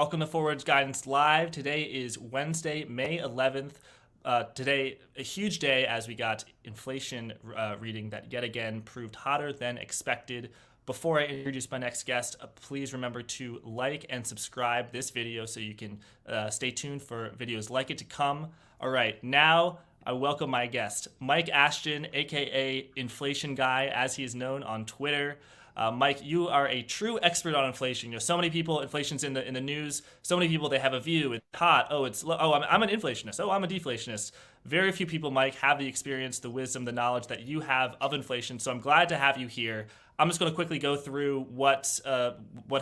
Welcome to Forward Guidance Live. Today is Wednesday, May 11th. Today, a huge day as we got inflation reading that yet again proved hotter than expected. Before I introduce my next guest, please remember to like and subscribe this video so you can stay tuned for videos like it to come. All right, now I welcome my guest, Mike Ashton, aka Inflation Guy, as he is known on Twitter. Mike, you are a true expert on inflation. You know, so many people, inflation's in the news. So many people, they have a view. It's hot. Oh, it's low. Oh, I'm an inflationist. Oh, I'm a deflationist. Very few people, Mike, have the experience, the wisdom, the knowledge that you have of inflation. So I'm glad to have you here. I'm just going to quickly go through what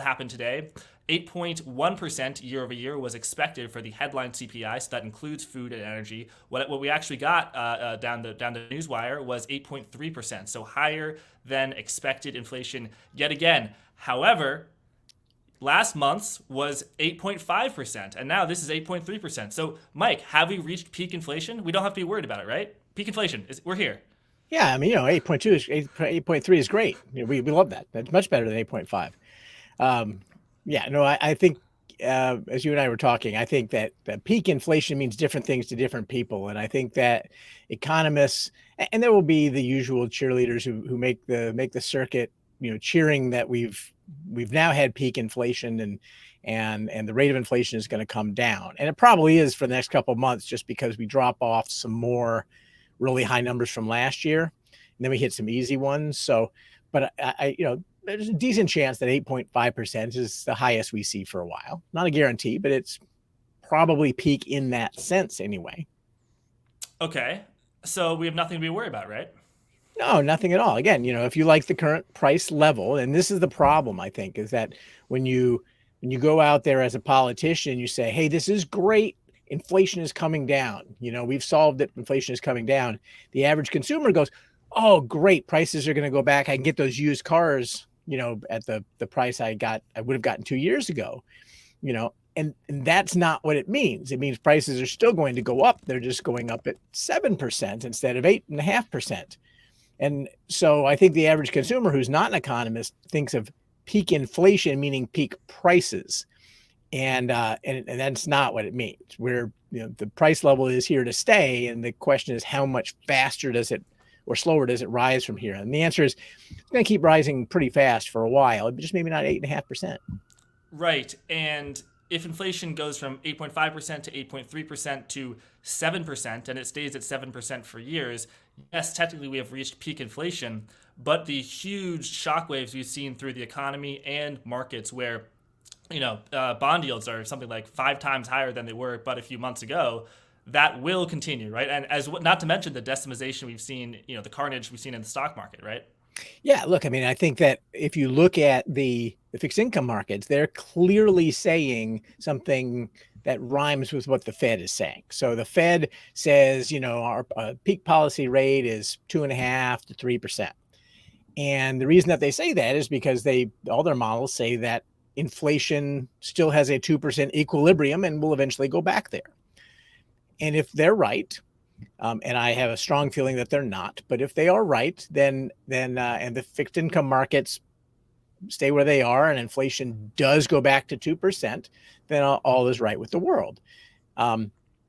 happened today. 8.1% year over year was expected for the headline CPI, so that includes food and energy. What we actually got down the newswire was 8.3%, so higher than expected inflation yet again. However, last month's was 8.5%, and now this is 8.3%. So, Mike, have we reached peak inflation? We don't have to be worried about it, right? Peak inflation, we're here. Yeah, I mean, 8.2 is 8.3 is great. We love that. That's much better than 8.5. I think as you and I were talking, I think that peak inflation means different things to different people, and I think that economists, and there will be the usual cheerleaders who make the circuit, cheering that we've now had peak inflation and the rate of inflation is going to come down, and it probably is for the next couple of months, just because we drop off some more really high numbers from last year, and then we hit some easy ones. So, but there's a decent chance that 8.5% is the highest we see for a while. Not a guarantee, but it's probably peak in that sense anyway. Okay, so we have nothing to be worried about, right? No, nothing at all. Again, if you like the current price level, and this is the problem, I think, is that when you go out there as a politician, you say, hey, this is great. Inflation is coming down. We've solved it. Inflation is coming down. The average consumer goes, oh, great. Prices are going to go back. I can get those used cars, at the price I would have gotten 2 years ago, and that's not what it means. It means prices are still going to go up. They're just going up at 7% instead of 8.5%. And so I think the average consumer who's not an economist thinks of peak inflation, meaning peak prices. And that's not what it means. The price level is here to stay. And the question is, how much faster does it or slower does it rise from here? And the answer is it's going to keep rising pretty fast for a while, just maybe not 8.5%. Right. And if inflation goes from 8.5% to 8.3% to 7%, and it stays at 7% for years, yes, technically we have reached peak inflation, but the huge shockwaves we've seen through the economy and markets where bond yields are something like 5 times higher than they were but a few months ago, that will continue, right? And not to mention the decimation we've seen, the carnage we've seen in the stock market, right? Yeah, look, I mean, I think that if you look at the fixed income markets, they're clearly saying something that rhymes with what the Fed is saying. So the Fed says, our peak policy rate is 2.5 to 3%. And the reason that they say that is because all their models say that inflation still has a 2% equilibrium and will eventually go back there. And if they're right, and I have a strong feeling that they're not, but if they are right, then and the fixed income markets stay where they are and inflation does go back to 2%, then all is right with the world.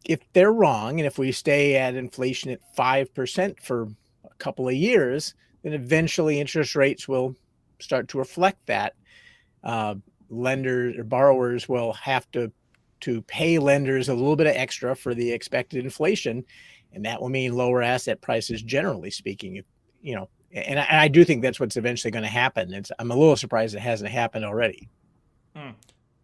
If they're wrong, and if we stay at inflation at 5% for a couple of years, then eventually interest rates will start to reflect that. Lenders or borrowers will have to pay lenders a little bit of extra for the expected inflation, and that will mean lower asset prices, generally speaking. And I do think that's what's eventually going to happen. I'm a little surprised it hasn't happened already.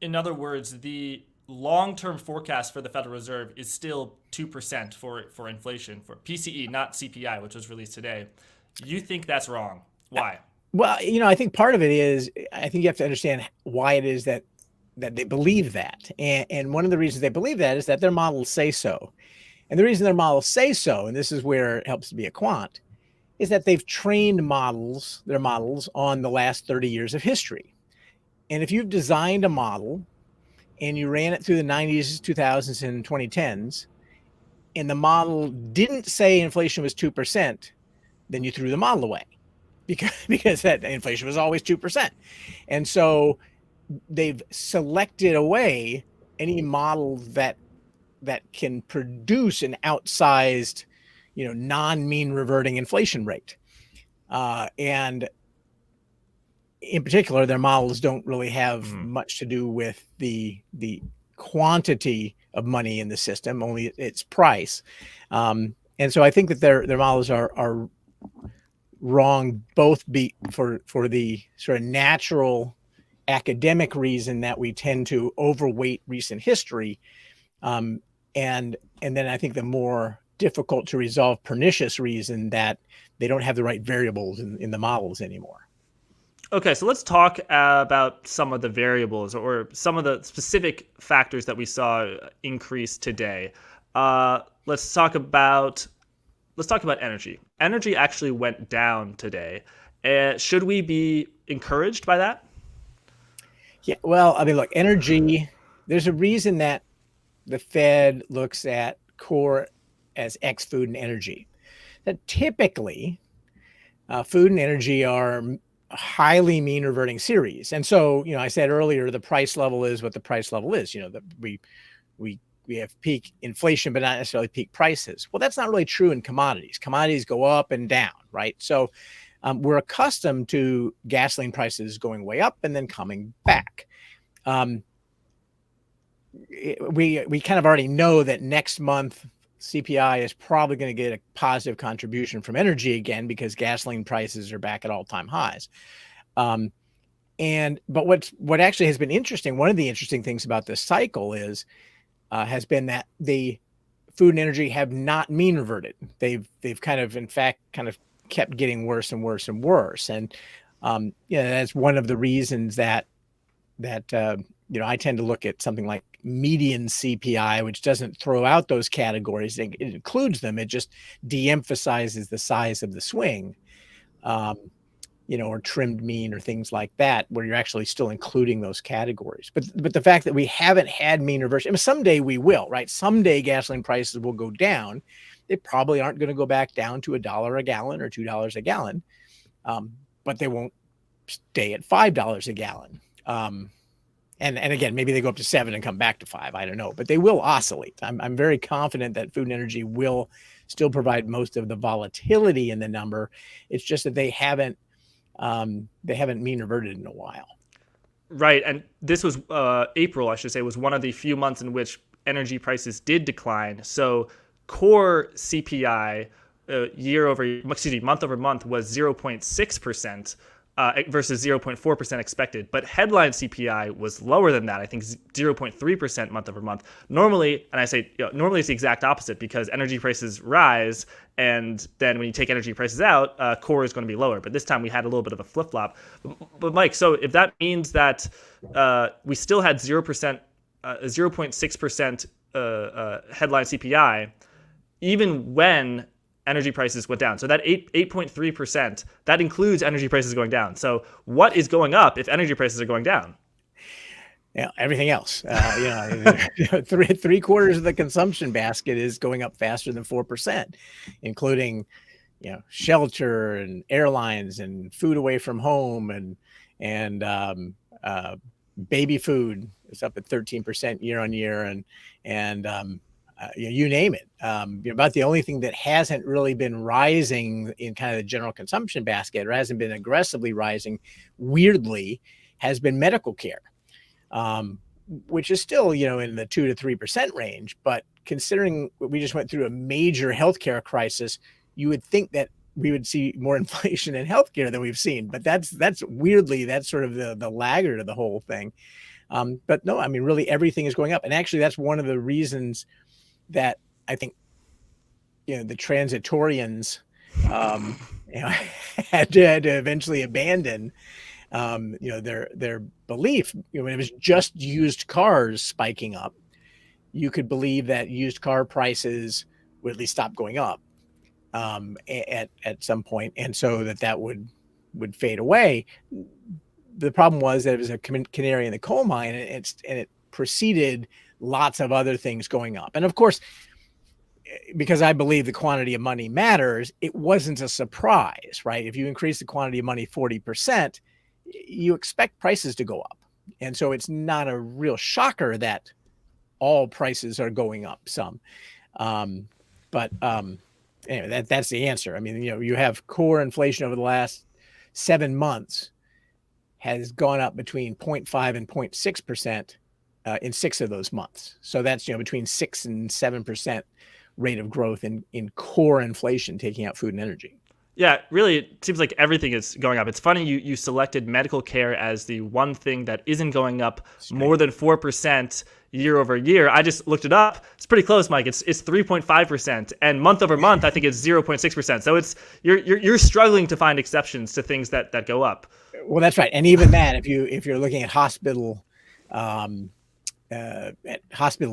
In other words, the long-term forecast for the Federal Reserve is still 2% for inflation, for PCE, not CPI, which was released today. You think that's wrong? Why? Well, I think part of it is, I think you have to understand why it is that they believe that. And one of the reasons they believe that is that their models say so. And the reason their models say so, and this is where it helps to be a quant, is that they've trained their models on the last 30 years of history. And if you've designed a model and you ran it through the 90s, 2000s, and 2010s, and the model didn't say inflation was 2%, then you threw the model away because that inflation was always 2%. And so they've selected away any models that can produce an outsized, non-mean reverting inflation rate. And in particular, their models don't really have much to do with the quantity of money in the system, only its price. And so I think that their models are wrong, both for the sort of natural academic reason that we tend to overweight recent history, and then I think the more difficult to resolve pernicious reason that they don't have the right variables in the models anymore. Okay, so let's talk about some of the variables or some of the specific factors that we saw increase today. Let's talk about energy. Energy actually went down today. Should we be encouraged by that? Yeah, well, I mean, look, energy, there's a reason that the Fed looks at core as X food and energy. That typically, food and energy are highly mean reverting series. And so, I said earlier, the price level is what the price level is. We have peak inflation, but not necessarily peak prices. Well, that's not really true in commodities. Commodities go up and down, right? So we're accustomed to gasoline prices going way up and then coming back. We kind of already know that next month CPI is probably going to get a positive contribution from energy again because gasoline prices are back at all-time highs. But what actually has been interesting, one of the interesting things about this cycle has been that the food and energy have not mean reverted. They've kind of, in fact, kind of kept getting worse and worse and worse. And that's one of the reasons that I tend to look at something like median CPI, which doesn't throw out those categories. It includes them. It just de-emphasizes the size of the swing, or trimmed mean or things like that, where you're actually still including those categories. But the fact that we haven't had mean reversion, I mean, someday we will, right? Someday gasoline prices will go down. They probably aren't going to go back down to $1 a gallon or $2 a gallon, but they won't stay at $5 a gallon. And again, maybe they go up to 7 and come back to 5. I don't know, but they will oscillate. I'm very confident that food and energy will still provide most of the volatility in the number. It's just that they haven't mean reverted in a while. Right, and this was April, I should say, was one of the few months in which energy prices did decline. So core CPI month over month was 0.6%. Versus 0.4% expected. But headline CPI was lower than that, I think 0.3% month over month. Normally, and I say normally it's the exact opposite because energy prices rise, and then when you take energy prices out, core is going to be lower. But this time we had a little bit of a flip-flop. But Mike, so if that means that we still had 0%, 0.6% headline CPI, even when energy prices went down. So that 8.3%, that includes energy prices going down. So what is going up if energy prices are going down? Yeah, everything else. Three quarters of the consumption basket is going up faster than 4%, including, shelter and airlines and food away from home and baby food is up at 13% year on year, and you name it. About the only thing that hasn't really been rising in kind of the general consumption basket, or hasn't been aggressively rising, weirdly, has been medical care, which is still, in the 2 to 3% range. But considering we just went through a major healthcare crisis, you would think that we would see more inflation in healthcare than we've seen. But that's weirdly, that's sort of the laggard of the whole thing. But no, I mean, really everything is going up. And actually, that's one of the reasons that I think, the transitorians, had to eventually abandon, their belief. When it was just used cars spiking up, you could believe that used car prices would at least stop going up at some point, and so that would fade away. The problem was that it was a canary in the coal mine, and it preceded lots of other things going up. And of course, because I believe the quantity of money matters, it wasn't a surprise, right? If you increase the quantity of money 40%, you expect prices to go up. And so it's not a real shocker that all prices are going up some. But anyway, that's the answer. I mean, you have core inflation over the last 7 months has gone up between 0.5 and 0.6% in 6 of those months. So that's, between 6 and 7% rate of growth in core inflation, taking out food and energy. Yeah, really, it seems like everything is going up. It's funny you selected medical care as the one thing that isn't going up more than 4% year over year. I just looked it up. It's pretty close, Mike. It's 3.5%, and month over month, I think it's 0.6%. So it's you're struggling to find exceptions to things that go up. Well, that's right, and even that, if you're looking at hospital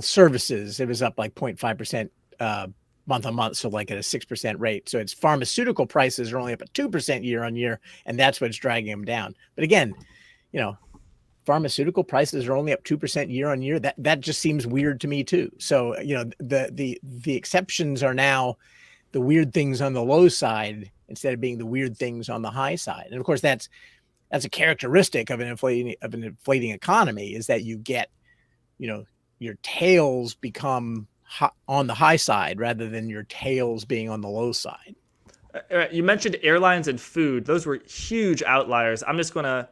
services, it was up like 0.5%. Month on month, so like at a 6% rate. So it's pharmaceutical prices are only up at 2% year on year, and that's what's dragging them down. But again, pharmaceutical prices are only up 2% year on year. That just seems weird to me too. So the exceptions are now the weird things on the low side instead of being the weird things on the high side. And of course, that's a characteristic of an inflating economy, is that you get, your tails become on the high side rather than your tails being on the low side. You mentioned airlines and food. Those were huge outliers. I'm just going to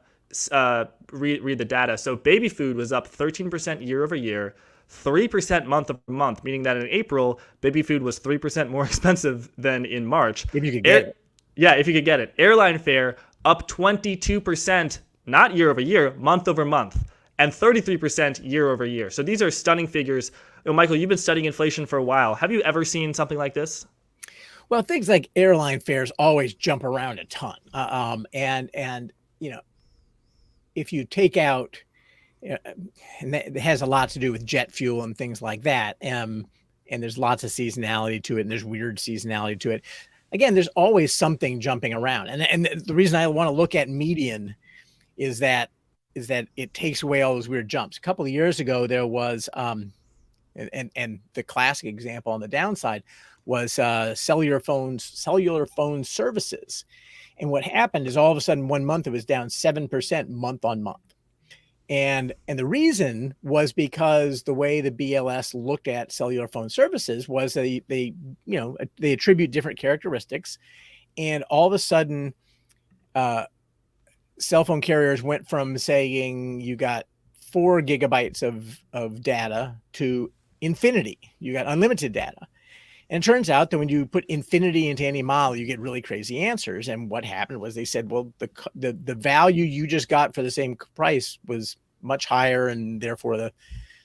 read the data. So baby food was up 13% year over year, 3% month over month, meaning that in April, baby food was 3% more expensive than in March. If you could get it. Yeah, if you could get it. Airline fare up 22%, not year over year, month over month, and 33% year over year. So these are stunning figures. Michael, you've been studying inflation for a while. Have you ever seen something like this? Well, things like airline fares always jump around a ton. And if you take out, and that has a lot to do with jet fuel and things like that. And there's lots of seasonality to it, and there's weird seasonality to it. Again, there's always something jumping around. And the reason I want to look at median is that it takes away all those weird jumps. A couple of years ago, there was, and the classic example on the downside was cellular phone services. And what happened is all of a sudden 1 month it was down 7% month on month. And the reason was because the way the BLS looked at cellular phone services was they attribute different characteristics, and all of a sudden cell phone carriers went from saying you got 4 gigabytes of data to infinity. You got unlimited data. And it turns out that when you put infinity into any model, you get really crazy answers. And what happened was they said, well, the value you just got for the same price was much higher, and therefore the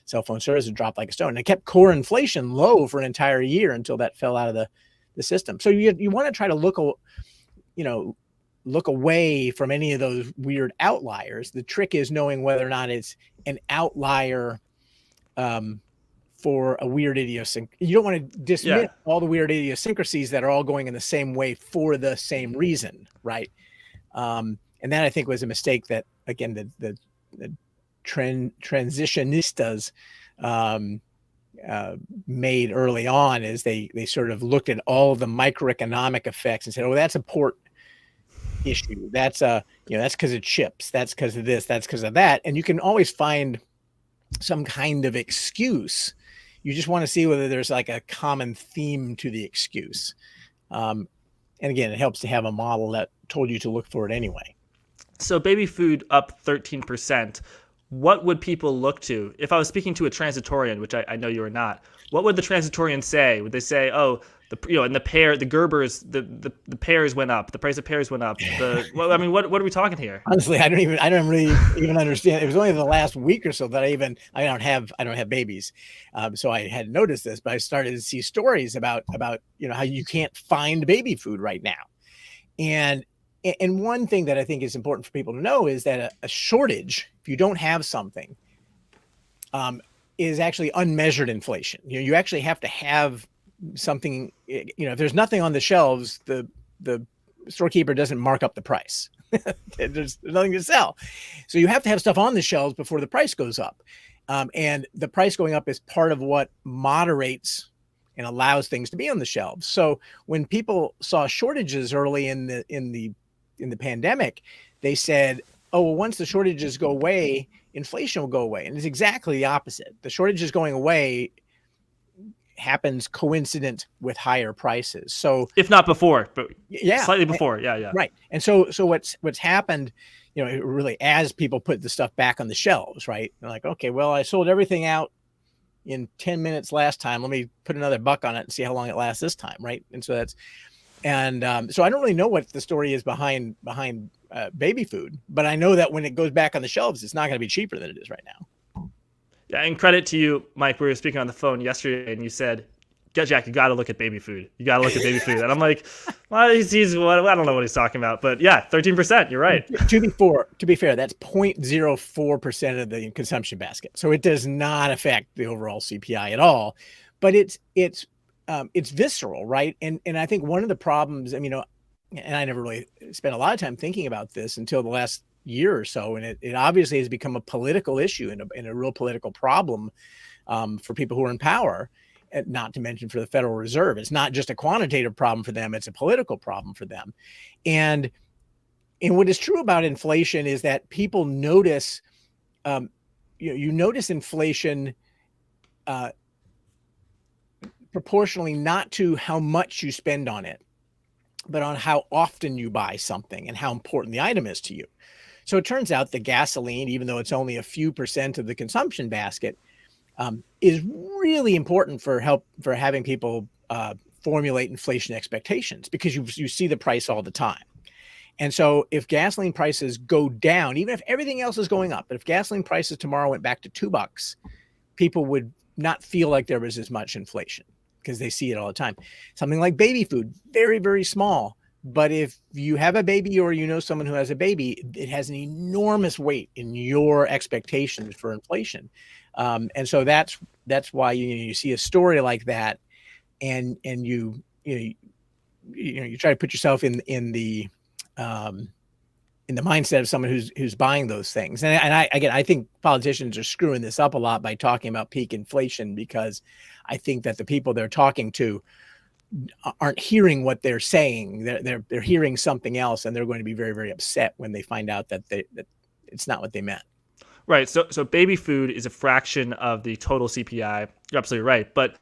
cell phone service dropped like a stone. And it kept core inflation low for an entire year until that fell out of the system. So you want to try to look away from any of those weird outliers. The trick is knowing whether or not it's an outlier for a weird idiosyncrasy. You don't want to dismiss all the weird idiosyncrasies that are all going in the same way for the same reason, right? And that, I think, was a mistake that, again, the transitionistas made early on, is they sort of looked at all of the microeconomic effects and said, oh, that's a port issue. That's that's because of chips. That's because of this. That's because of that. And you can always find some kind of excuse. You just want to see whether there's like a common theme to the excuse. And again, it helps to have a model that told you to look for it anyway. So baby food up 13%. What would people look to? If I was speaking to a transitorian, which I know you are not, what would the transitorian say? Would they say, oh, and the Gerbers, the pears went up, the price of pears went up. What are we talking here? Honestly, I don't really even understand. It was only the last week or so that I don't have babies, so I hadn't noticed this, but I started to see stories about how you can't find baby food right now, and one thing that I think is important for people to know is that a shortage, if you don't have something, is actually unmeasured inflation. You actually have to have something. If there's nothing on the shelves, the storekeeper doesn't mark up the price. There's nothing to sell, so you have to have stuff on the shelves before the price goes up. And the price going up is part of what moderates and allows things to be on the shelves. So when people saw shortages early in the pandemic, they said, oh, well, once the shortages go away inflation will go away. And it's exactly the opposite. The shortage is going away happens coincident with higher prices. So if not before, but yeah, slightly before. Yeah. right. And so what's happened, really, as people put the stuff back on the shelves, right? They're like, okay, well, I sold everything out in 10 minutes last time. Let me put another buck on it and see how long it lasts this time, right? And so so I don't really know what the story is behind baby food, but I know that when it goes back on the shelves, it's not going to be cheaper than it is right now. Yeah, and credit to you, Mike. We were speaking on the phone yesterday, and you said, Jack, you got to look at baby food. You got to look at baby food. And I'm like, well, I don't know what he's talking about. But yeah, 13%. You're right. To be fair, that's 0.04% of the consumption basket. So it does not affect the overall CPI at all. But it's visceral, right? And I think one of the problems, and I never really spent a lot of time thinking about this until the last year or so, and it obviously has become a political issue and a real political problem for people who are in power, and not to mention for the Federal Reserve. It's not just a quantitative problem for them, it's a political problem for them. And what is true about inflation is that people notice, you notice inflation proportionally not to how much you spend on it, but on how often you buy something and how important the item is to you. So it turns out that gasoline, even though it's only a few percent of the consumption basket, is really important for having people formulate inflation expectations, because you see the price all the time. And so if gasoline prices go down, even if everything else is going up, but if gasoline prices tomorrow went back to $2, people would not feel like there was as much inflation because they see it all the time. Something like baby food, very, very small. But if you have a baby or someone who has a baby, it has an enormous weight in your expectations for inflation. And so that's why you see a story like that, and you try to put yourself in the mindset of someone who's buying those things. And I think politicians are screwing this up a lot by talking about peak inflation, because I think that the people they're talking to aren't hearing what they're saying. They're hearing something else, and they're going to be very, very upset when they find out that it's not what they meant. Right. So baby food is a fraction of the total CPI. You're absolutely right. But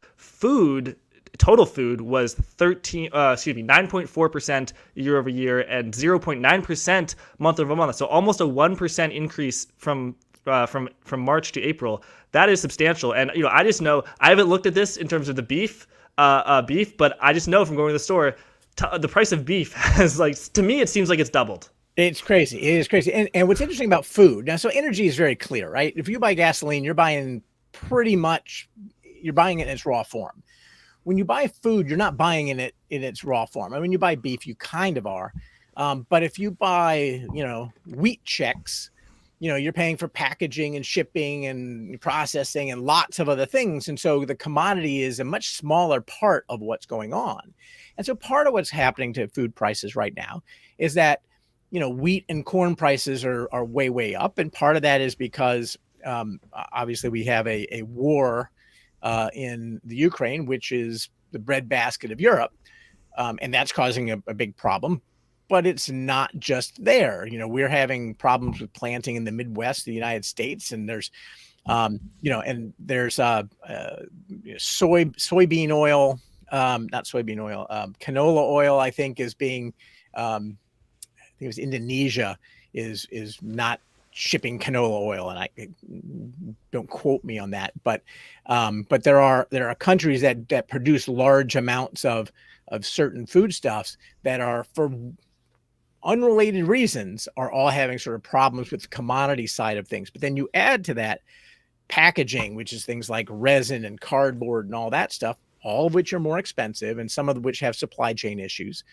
total food was 9.4% year over year and 0.9% month over month. So almost a 1% increase from March to April. That is substantial. And I just know, I haven't looked at this in terms of the beef, but I just know from going to the store, the price of beef has, to me, it seems like it's doubled. It's crazy. It is crazy. And what's interesting about food now, so energy is very clear, right? If you buy gasoline, you're buying it in its raw form. When you buy food, you're not buying it in its raw form. I mean, you buy beef, you kind of are. But if you buy, wheat checks, you're paying for packaging and shipping and processing and lots of other things. And so the commodity is a much smaller part of what's going on. And so part of what's happening to food prices right now is that, wheat and corn prices are way, way up. And part of that is because obviously we have a war in the Ukraine, which is the breadbasket of Europe. And that's causing a big problem. But it's not just there. We're having problems with planting in the Midwest of the United States. And there's, soybean oil, not soybean oil, canola oil, I think is being, I think it was Indonesia is not shipping canola oil, and I don't quote me on that, but there are countries that produce large amounts of certain foodstuffs that are, for unrelated reasons, are all having sort of problems with the commodity side of things. But then you add to that packaging, which is things like resin and cardboard and all that stuff, all of which are more expensive, and some of which have supply chain issues.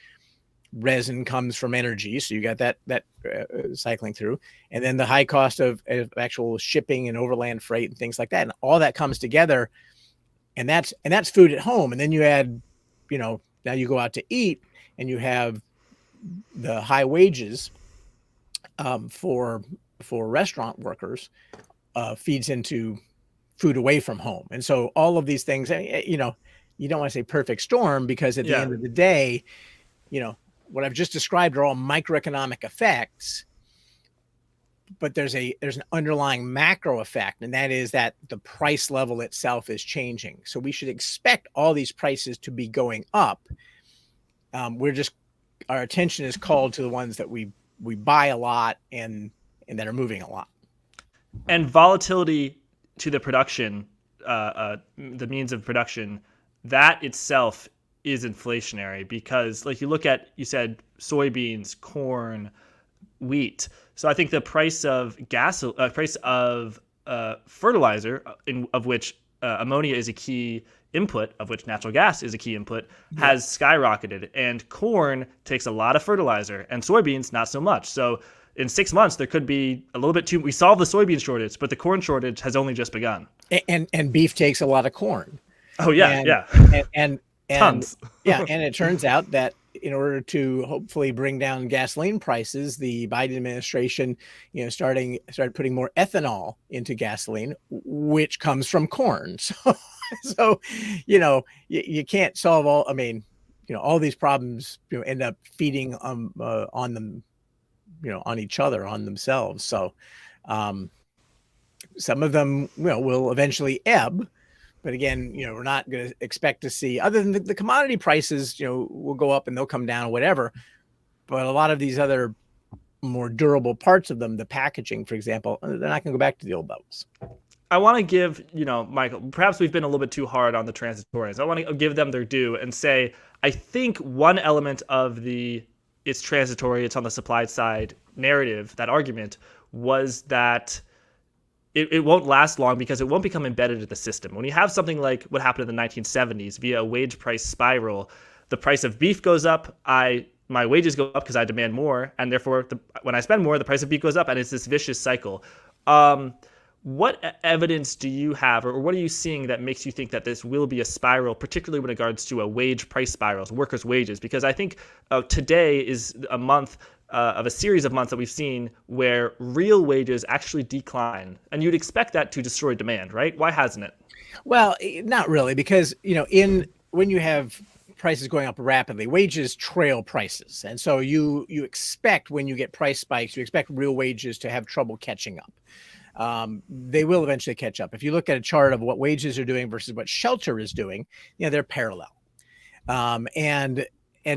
Resin comes from energy, so you got that cycling through, and then the high cost of actual shipping and overland freight and things like that, and all that comes together, and that's food at home. And then you add, now you go out to eat, and you have the high wages for restaurant workers feeds into food away from home, and so all of these things, you don't want to say perfect storm, because at the end of the day, what I've just described are all microeconomic effects, but there's an underlying macro effect, and that is that the price level itself is changing. So we should expect all these prices to be going up. Our attention is called to the ones that we buy a lot and that are moving a lot. And volatility to the production, the means of production, that itself is inflationary because, like, you said soybeans, corn, wheat. So I think the price of fertilizer, of which ammonia is a key input, of which natural gas is a key input, has skyrocketed. And corn takes a lot of fertilizer, and soybeans not so much. So in 6 months, there could be a little bit too. We solved the soybean shortage, but the corn shortage has only just begun. And beef takes a lot of corn. Oh yeah, and tons. Yeah, and it turns out that in order to hopefully bring down gasoline prices, the Biden administration, started putting more ethanol into gasoline, which comes from corn. So you can't solve all. I mean, all these problems end up feeding on them, on each other, on themselves. So some of them will eventually ebb. But again, we're not going to expect to see, other than the commodity prices, will go up and they'll come down or whatever. But a lot of these other more durable parts of them, the packaging, for example, they're not going to go back to the old levels. I want to give, Michael, perhaps we've been a little bit too hard on the transitorians. I want to give them their due and say, I think one element of it's transitory, it's on the supply side narrative, that argument, was that it won't last long because it won't become embedded in the system. When you have something like what happened in the 1970s via a wage price spiral, the price of beef goes up, my wages go up because I demand more, and therefore when I spend more, the price of beef goes up, and it's this vicious cycle. What evidence do you have, or what are you seeing that makes you think that this will be a spiral, particularly when regards to a wage price spirals, workers' wages? Because I think today is a month of a series of months that we've seen where real wages actually decline, and you'd expect that to destroy demand, right? Why hasn't it? Well, not really, because when you have prices going up rapidly, wages trail prices, and so you expect, when you get price spikes, you expect real wages to have trouble catching up. They will eventually catch up. If you look at a chart of what wages are doing versus what shelter is doing, they're parallel. And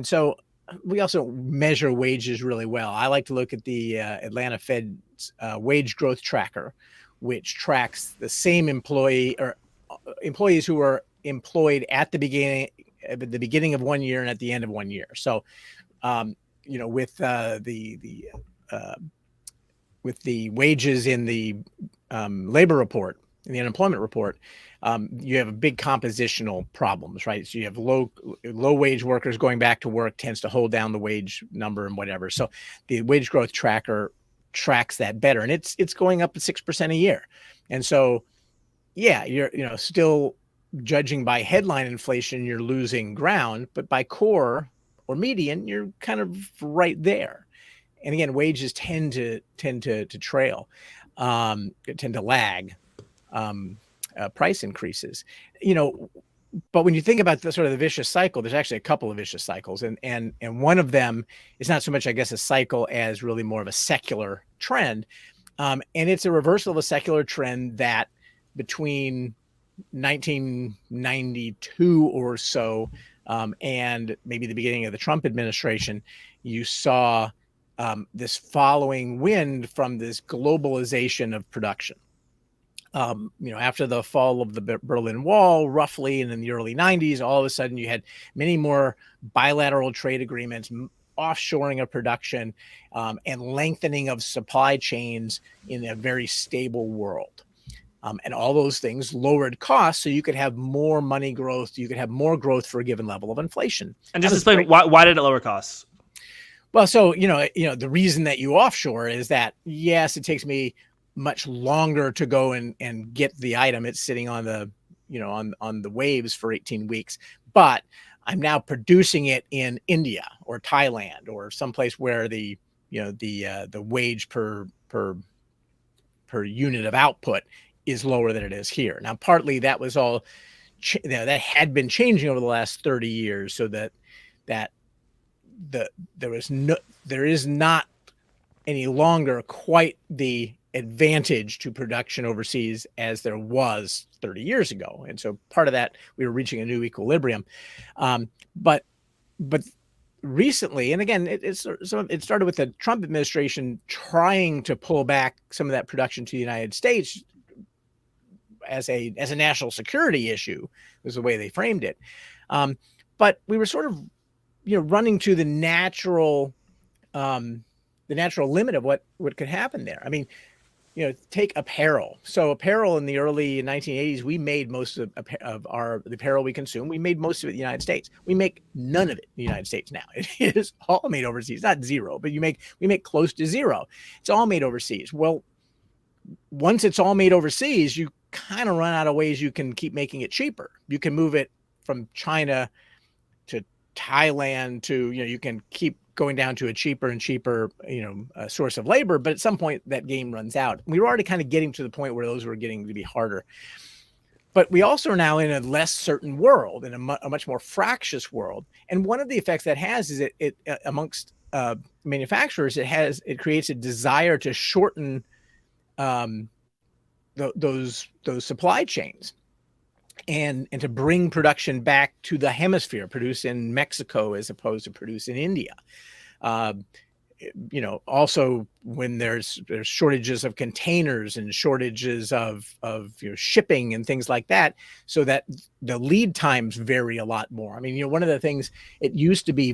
so we also measure wages really well. I like to look at the Atlanta Fed's wage growth tracker, which tracks the same employees who are employed at the beginning of 1 year and at the end of 1 year. So, with the wages in the labor report, in the unemployment report, you have a big compositional problems, right? So you have low wage workers going back to work tends to hold down the wage number and whatever. So the wage growth tracker tracks that better, and it's going up at 6% a year. And so, yeah, you're still judging by headline inflation, you're losing ground, but by core or median, you're kind of right there. And again, wages tend to trail, tend to lag price increases. But when you think about the sort of the vicious cycle, there's actually a couple of vicious cycles, and one of them is not so much, I guess, a cycle as really more of a secular trend, and it's a reversal of a secular trend that between 1992 or so and maybe the beginning of the Trump administration, you saw this following wind from this globalization of production. After the fall of the Berlin Wall, roughly, and in the early 90s, all of a sudden you had many more bilateral trade agreements, offshoring of production, and lengthening of supply chains in a very stable world. And all those things lowered costs, so you could have more money growth, you could have more growth for a given level of inflation. And just explain why did it lower costs? Well, so the reason that you offshore is that, yes, it takes me much longer to go and get the item. It's sitting on the on the waves for 18 weeks, but I'm now producing it in India or Thailand or someplace where the wage per unit of output is lower than it is here. Now, partly that was all that had been changing over the last 30 years, so that there is not any longer quite the advantage to production overseas as there was 30 years ago. And so part of that, we were reaching a new equilibrium. But recently, and again, it started with the Trump administration trying to pull back some of that production to the United States as a national security issue, was the way they framed it. But we were sort of, running to the natural limit of what could happen there. I mean, take apparel. So apparel in the early 1980s, we made most of the apparel we consume. We made most of it in the United States. We make none of it in the United States now. It is all made overseas. Not zero, but we make close to zero. It's all made overseas. Well, once it's all made overseas, you kind of run out of ways you can keep making it cheaper. You can move it from China to Thailand to, you can keep going down to a cheaper and cheaper, source of labor. But at some point that game runs out. We were already kind of getting to the point where those were getting to be harder. But we also are now in a less certain world, in a much more fractious world. And one of the effects that has is it amongst manufacturers, it creates a desire to shorten those supply chains and to bring production back to the hemisphere, produce in Mexico as opposed to produce in India. Also when there's shortages of containers and shortages of shipping and things like that, so that the lead times vary a lot more. I mean, one of the things, it used to be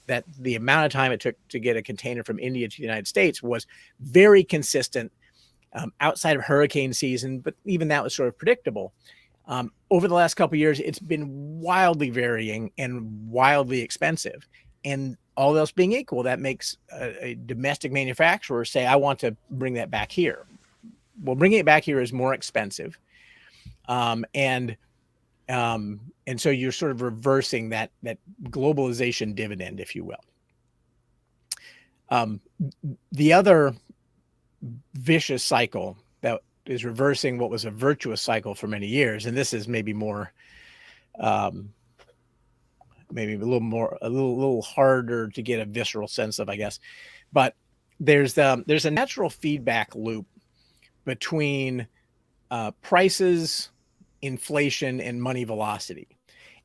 that the amount of time it took to get a container from India to the United States was very consistent outside of hurricane season, but even that was sort of predictable. Over the last couple of years, it's been wildly varying and wildly expensive. And all else being equal, that makes a domestic manufacturer say, I want to bring that back here. Well, bringing it back here is more expensive. And so you're sort of reversing that globalization dividend, if you will. The other vicious cycle that is reversing what was a virtuous cycle for many years, and this is maybe more, maybe a little harder to get a visceral sense of, I guess, but there's a natural feedback loop between prices, inflation, and money velocity,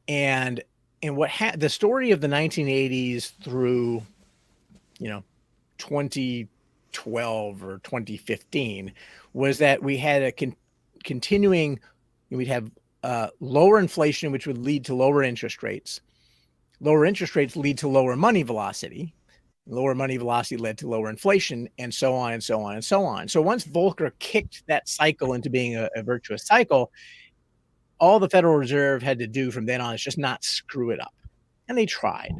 and the story of the 1980s through 2012 or 2015 was that we had a continuing, we'd have lower inflation, which would lead to lower interest rates. Lower interest rates lead to lower money velocity. Lower money velocity led to lower inflation, and so on and so on and so on. So once Volcker kicked that cycle into being a virtuous cycle, all the Federal Reserve had to do from then on is just not screw it up. And they tried,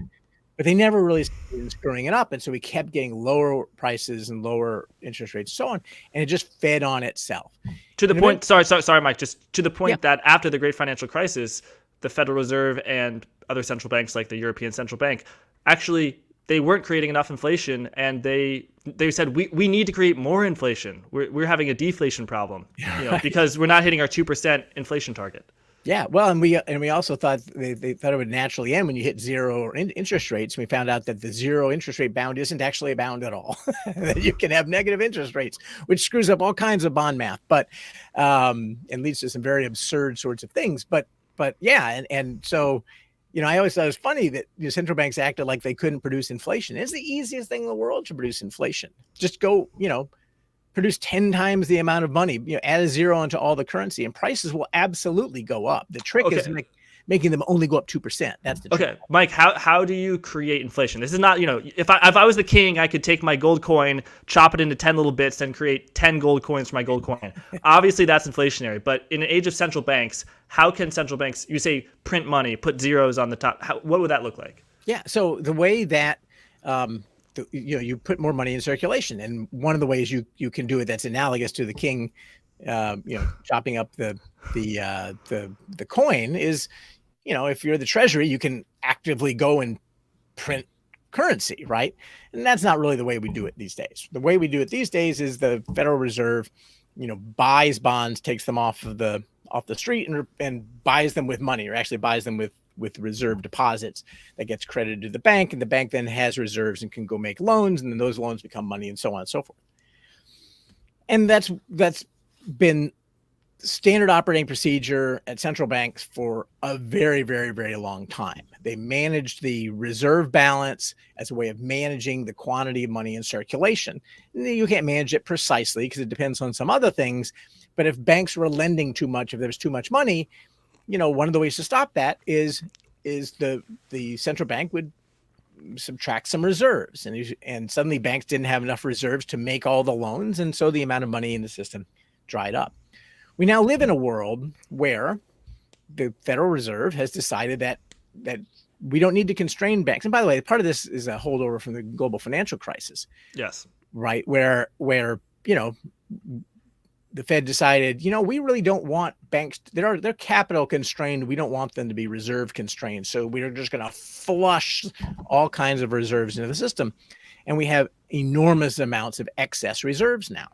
but they never really started screwing it up. And so we kept getting lower prices and lower interest rates, so on, and it just fed on itself. To the point, sorry, Mike, just to the point that after the great financial crisis, the Federal Reserve and other central banks like the European Central Bank, actually, they weren't creating enough inflation, and they said, we need to create more inflation. We're having a deflation problem, because we're not hitting our 2% inflation target. Yeah, well, and we also thought they thought it would naturally end when you hit zero interest rates. We found out that the zero interest rate bound isn't actually a bound at all. That you can have negative interest rates, which screws up all kinds of bond math, but and leads to some very absurd sorts of things. But yeah, and so I always thought it was funny that central banks acted like they couldn't produce inflation. It's the easiest thing in the world to produce inflation. Just go, produce 10 times the amount of money, add a zero onto all the currency, and prices will absolutely go up. The trick is making them only go up 2%. That's the trick. Okay, Mike, how do you create inflation? This is not, if I was the king, I could take my gold coin, chop it into 10 little bits, and create 10 gold coins for my gold coin. Obviously, that's inflationary. But in an age of central banks, how can central banks, you say, print money, put zeros on the top? What would that look like? Yeah, so the way that you put more money in circulation, and one of the ways you can do it that's analogous to the king, chopping up the coin is, if you're the Treasury, you can actively go and print currency, right? And that's not really the way we do it these days. The way we do it these days is the Federal Reserve, buys bonds, takes them off the street, and buys them with money, or actually buys them with with reserve deposits that gets credited to the bank, and the bank then has reserves and can go make loans, and then those loans become money, and so on and so forth. And that's been standard operating procedure at central banks for a very, very, very long time. They managed the reserve balance as a way of managing the quantity of money in circulation. You can't manage it precisely because it depends on some other things. But if banks were lending too much, if there was too much money, one of the ways to stop that is the central bank would subtract some reserves, and suddenly banks didn't have enough reserves to make all the loans, and so the amount of money in the system dried up. We now live in a world where the Federal Reserve has decided that we don't need to constrain banks. And by the way, part of this is a holdover from the global financial crisis. Yes. Right. Where the Fed decided, we really don't want banks. They're capital constrained. We don't want them to be reserve constrained. So we're just going to flush all kinds of reserves into the system. And we have enormous amounts of excess reserves now.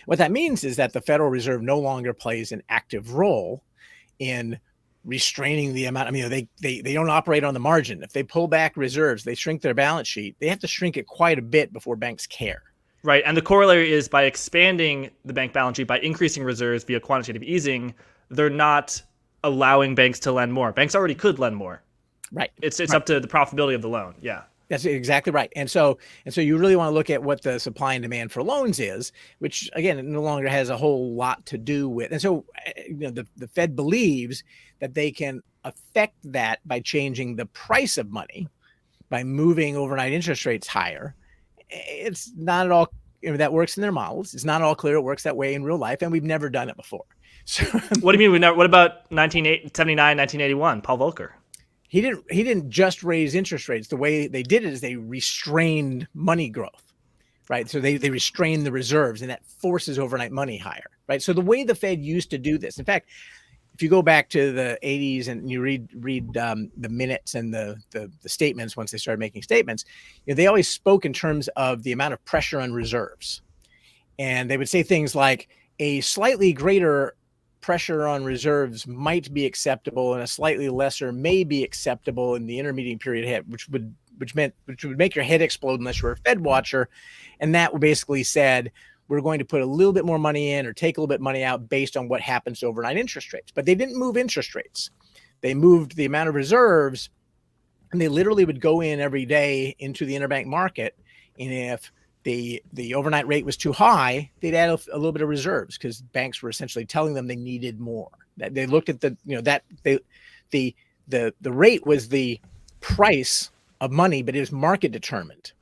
What that means is that the Federal Reserve no longer plays an active role in restraining the amount. They don't operate on the margin. If they pull back reserves, they shrink their balance sheet. They have to shrink it quite a bit before banks care. Right. And the corollary is by expanding the bank balance sheet, by increasing reserves via quantitative easing, they're not allowing banks to lend more. Banks already could lend more. Right. It's up to the profitability of the loan. Yeah. That's exactly right. And so you really want to look at what the supply and demand for loans is, which again, it no longer has a whole lot to do with. And so, the Fed believes that they can affect that by changing the price of money, by moving overnight interest rates higher. It's not at all, that works in their models. It's not at all clear it works that way in real life, and we've never done it before. So what do you mean? What about 1979, 1981, Paul Volcker? He didn't just raise interest rates. The way they did it is they restrained money growth, right? So they restrained the reserves, and that forces overnight money higher, right? So the way the Fed used to do this, in fact, if you go back to the 80s and you read the minutes and the statements, once they started making statements, they always spoke in terms of the amount of pressure on reserves. And they would say things like a slightly greater pressure on reserves might be acceptable and a slightly lesser may be acceptable in the intermediate period ahead, which would make your head explode unless you're a Fed watcher. And that basically said, we're going to put a little bit more money in or take a little bit of money out based on what happens to overnight interest rates. But they didn't move interest rates. They moved the amount of reserves, and they literally would go in every day into the interbank market. And if the overnight rate was too high, they'd add a little bit of reserves because banks were essentially telling them they needed more. That they looked at the rate was the price of money, but it was market determined.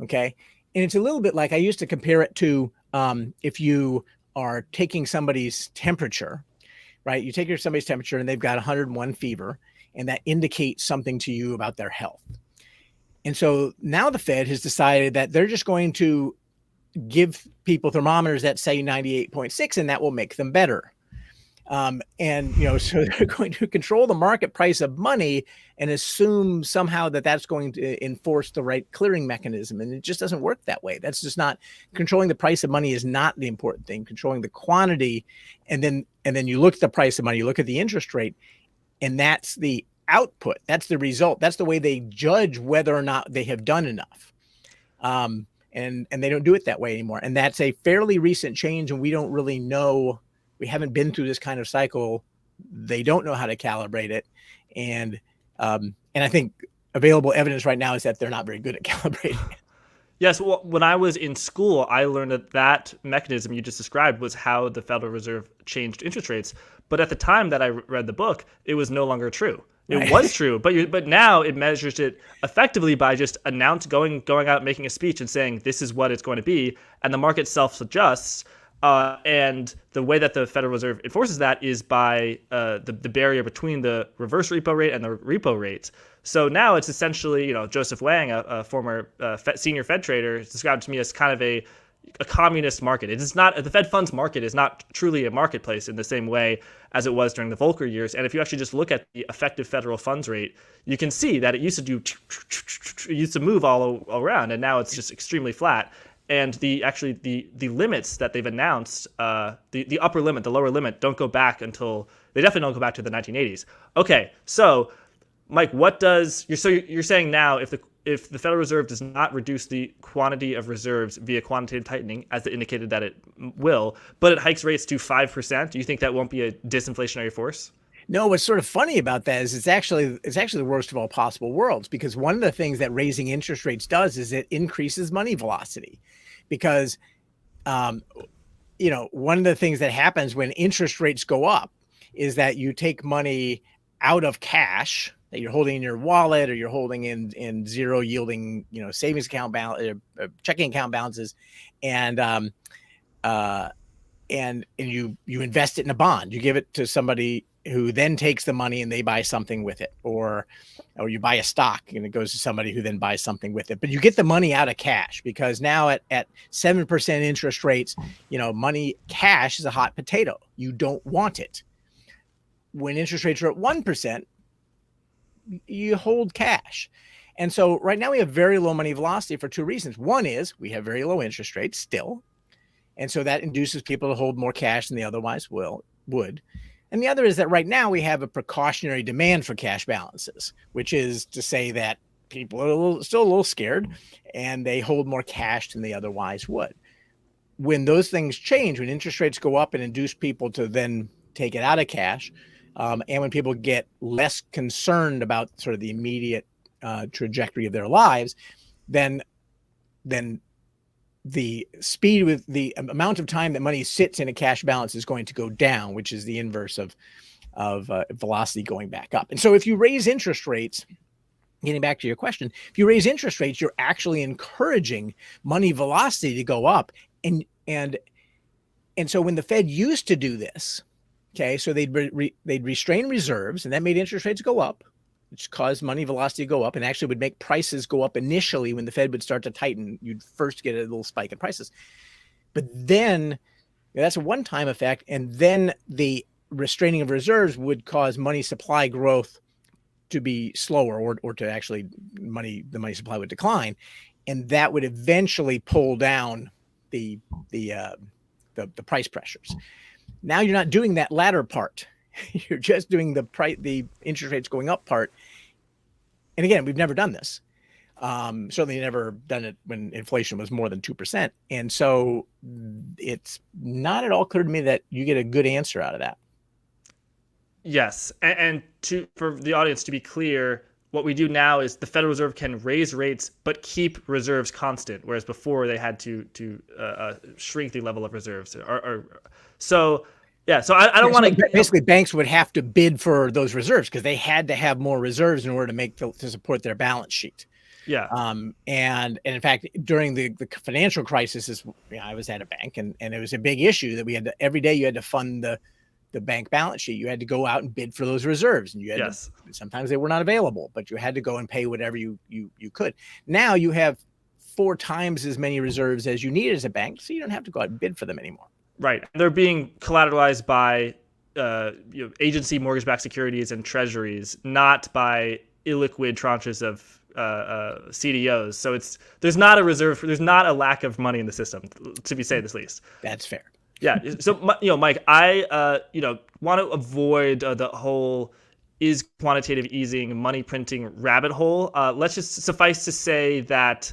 Okay. And it's a little bit like I used to compare it to if you are taking somebody's temperature, right? You take somebody's temperature and they've got 101 fever, and that indicates something to you about their health. And so now the Fed has decided that they're just going to give people thermometers that say 98.6, and that will make them better. So they're going to control the market price of money and assume somehow that that's going to enforce the right clearing mechanism. And it just doesn't work that way. That's just not, controlling the price of money is not the important thing. Controlling the quantity, and then you look at the price of money, you look at the interest rate, and that's the output. That's the result. That's the way they judge whether or not they have done enough. And they don't do it that way anymore. And that's a fairly recent change, and we don't really know. We haven't been through this kind of cycle. They don't know how to calibrate it. And I think available evidence right now is that they're not very good at calibrating it. Yes, well, when I was in school, I learned that mechanism you just described was how the Federal Reserve changed interest rates. But at the time that I read the book, it was no longer true. It was true, but now it measures it effectively by just going out, making a speech and saying this is what it's going to be, and the market self-adjusts. And the way that the Federal Reserve enforces that is by the barrier between the reverse repo rate and the repo rate. So now it's essentially, Joseph Wang, a former senior Fed trader, described to me as kind of a communist market. It is not, the Fed funds market is not truly a marketplace in the same way as it was during the Volcker years. And if you actually just look at the effective federal funds rate, you can see that it used to move all around, and now it's just extremely flat. and the limits that they've announced, the upper limit, the lower limit, don't go back until they definitely don't go back to the 1980s. Okay, so Mike, you're saying now if the Federal Reserve does not reduce the quantity of reserves via quantitative tightening, as it indicated that it will, but it hikes rates to 5%, do you think that won't be a disinflationary force? No, what's sort of funny about that is it's actually the worst of all possible worlds, because one of the things that raising interest rates does is it increases money velocity, because one of the things that happens when interest rates go up is that you take money out of cash that you're holding in your wallet, or you're holding in zero yielding, savings account balance, checking account balances, and you invest it in a bond. You give it to somebody who then takes the money and they buy something with it, or you buy a stock and it goes to somebody who then buys something with it. But you get the money out of cash, because now at 7% interest rates, money cash is a hot potato. You don't want it. When interest rates are at 1%, you hold cash. And so right now we have very low money velocity for two reasons. One is we have very low interest rates still. And so that induces people to hold more cash than they otherwise would. And the other is that right now we have a precautionary demand for cash balances, which is to say that people are still a little scared and they hold more cash than they otherwise would. When those things change, when interest rates go up and induce people to then take it out of cash, and when people get less concerned about sort of the immediate trajectory of their lives, then the speed with the amount of time that money sits in a cash balance is going to go down, which is the inverse of velocity going back up. And so if you raise interest rates, getting back to your question, if you raise interest rates, you're actually encouraging money velocity to go up. And so when the Fed used to do this, okay, so they'd restrain reserves, and that made interest rates go up, which caused money velocity to go up, and actually would make prices go up initially. When the Fed would start to tighten, you'd first get a little spike in prices. But then that's a one-time effect, and then the restraining of reserves would cause money supply growth to be slower, or to actually the money supply would decline, and that would eventually pull down the price pressures. Now you're not doing that latter part. You're just doing the interest rates going up part. And again, we've never done this. Certainly never done it when inflation was more than 2%. And so it's not at all clear to me that you get a good answer out of that. Yes. And for the audience to be clear, what we do now is the Federal Reserve can raise rates but keep reserves constant, whereas before they had to shrink the level of reserves. So I don't want to. Basically, banks would have to bid for those reserves because they had to have more reserves in order to support their balance sheet. Yeah. And in fact, during the financial crisis, I was at a bank, and it was a big issue that we had to, every day you had to fund the bank balance sheet. You had to go out and bid for those reserves, and you had to, sometimes they were not available, but you had to go and pay whatever you could. Now you have 4 times as many reserves as you need as a bank, so you don't have to go out and bid for them anymore. Right. They're being collateralized by agency mortgage-backed securities and treasuries, not by illiquid tranches of CDOs. So there's not a reserve, there's not a lack of money in the system, to be say the least. That's fair. Yeah. So, Mike, I want to avoid the whole is quantitative easing money printing rabbit hole. Let's just suffice to say that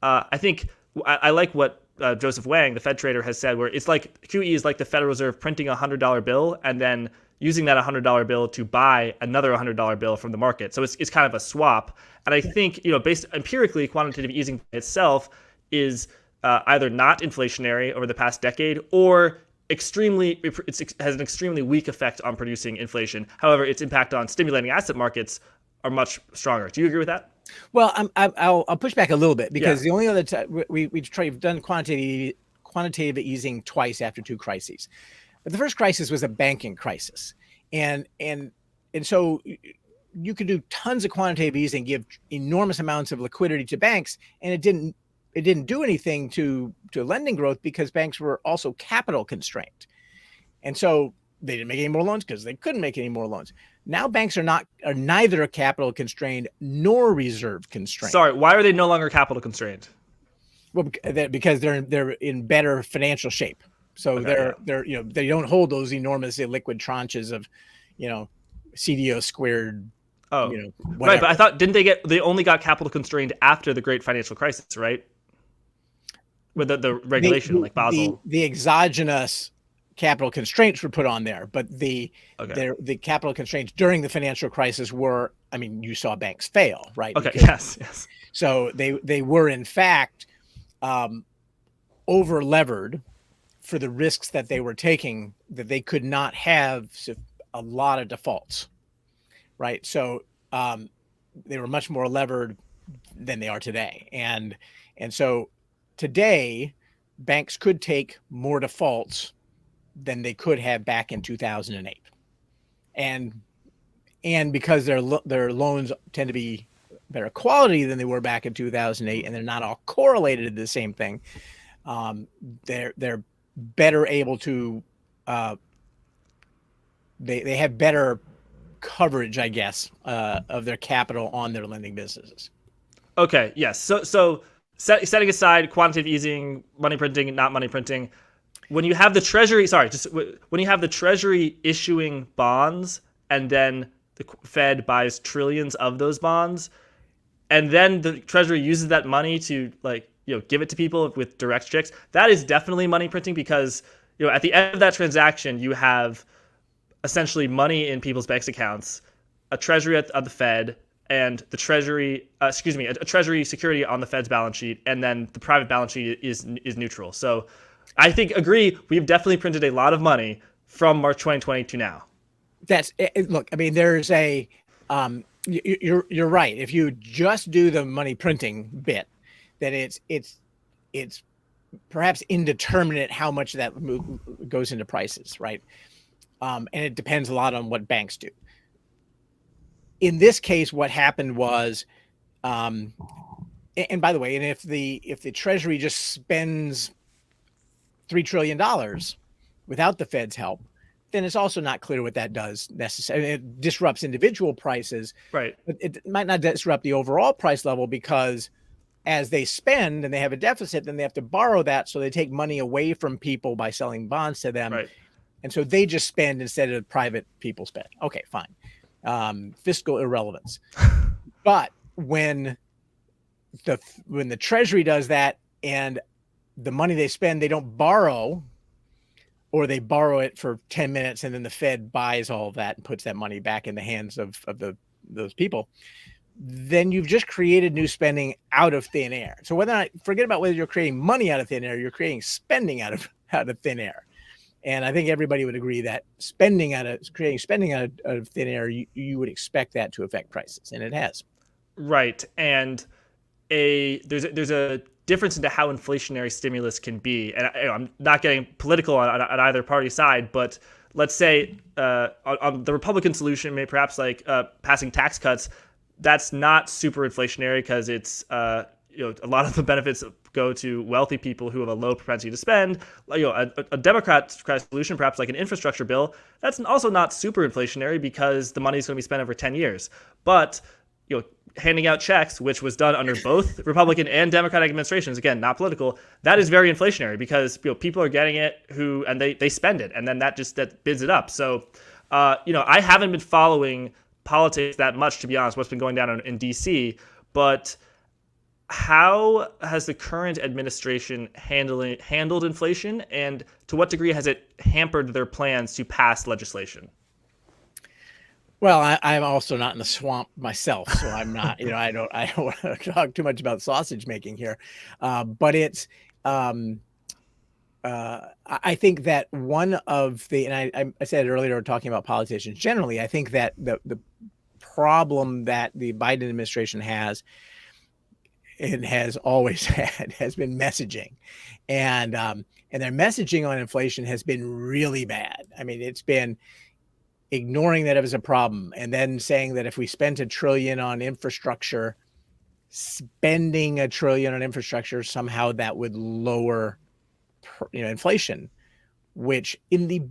I think I like what Joseph Wang, the Fed trader, has said, where it's like QE is like the Federal Reserve printing a $100 bill and then using that $100 bill to buy another $100 bill from the market. So it's kind of a swap. And I think, based empirically, quantitative easing itself is either not inflationary over the past decade, or has an extremely weak effect on producing inflation. However, its impact on stimulating asset markets are much stronger. Do you agree with that? Well, I'll push back a little bit, because the only other time we've done quantitative easing twice after 2 crises. But the first crisis was a banking crisis, and so you could do tons of quantitative easing, give enormous amounts of liquidity to banks, and it didn't do anything to lending growth, because banks were also capital constrained, and so they didn't make any more loans because they couldn't make any more loans. Now banks are neither capital constrained nor reserve constrained. Sorry, why are they no longer capital constrained? Well, because they're in better financial shape. So Okay, they're they don't hold those enormous illiquid tranches of, CDO squared, oh, right. But I whatever. thought didn't they only got capital constrained after the great financial crisis, right? With the regulation like Basel. The exogenous capital constraints were put on there, but Okay. the capital constraints during the financial crisis were, I mean, you saw banks fail, right? Okay. Because Yes. Yes. so they were in fact over levered for the risks that they were taking, that they could not have a lot of defaults, right? So they were much more levered than they are today, and so today banks could take more defaults than they could have back in 2008, and because their loans tend to be better quality than they were back in 2008, and they're not all correlated to the same thing. They're better able to they have better coverage, I guess, of their capital on their lending businesses. Okay. Yes. So setting aside quantitative easing, money printing, not money printing, when you have the Treasury, when you have the Treasury issuing bonds, and then the Fed buys trillions of those bonds, and then the Treasury uses that money to give it to people with direct checks, that is definitely money printing, because at the end of that transaction you have essentially money in people's bank accounts, a Treasury at the Fed, and the Treasury, a Treasury security on the Fed's balance sheet, and then the private balance sheet is neutral. So I agree, we've definitely printed a lot of money from March 2020 to now. Look, I mean, there's you're right. If you just do the money printing bit, then it's perhaps indeterminate how much that goes into prices, right? And it depends a lot on what banks do. In this case, what happened was, and by the way, and if the Treasury just spends $3 trillion without the Fed's help, then it's also not clear what that does necessarily. It disrupts individual prices, right? But it might not disrupt the overall price level, because as they spend and they have a deficit, then they have to borrow that. So they take money away from people by selling bonds to them. Right. And so they just spend instead of private people spend. Okay, fine. Fiscal irrelevance. But when the Treasury does that, and the money they spend, they don't borrow, or they borrow it for 10 minutes and then the Fed buys all of that and puts that money back in the hands of those people, then you've just created new spending out of thin air. So forget about whether you're creating money out of thin air, you're creating spending out of thin air. And I think everybody would agree that creating spending out of thin air, you would expect that to affect prices, and it has. Right. And there's a difference into how inflationary stimulus can be. And I'm not getting political on either party side, but let's say on the Republican solution, maybe perhaps passing tax cuts, that's not super inflationary, because it's a lot of the benefits go to wealthy people who have a low propensity to spend. A Democrat solution, perhaps like an infrastructure bill, that's also not super inflationary, because the money is going to be spent over 10 years. But handing out checks, which was done under both Republican and Democratic administrations, again, not political, that is very inflationary, because people are getting it and they spend it, and then that bids it up. So I haven't been following politics that much, to be honest, what's been going down in DC, but how has the current administration handled inflation, and to what degree has it hampered their plans to pass legislation? Well, I'm also not in the swamp myself, so I'm not, I don't want to talk too much about sausage making here. But it's, I think that one of and I said earlier, talking about politicians generally, I think that the problem that the Biden administration has, and has always had, has been messaging, and their messaging on inflation has been really bad. I mean, it's been ignoring that it was a problem, and then saying that if we spent $1 trillion on infrastructure, spending $1 trillion on infrastructure, somehow that would lower, inflation, which in the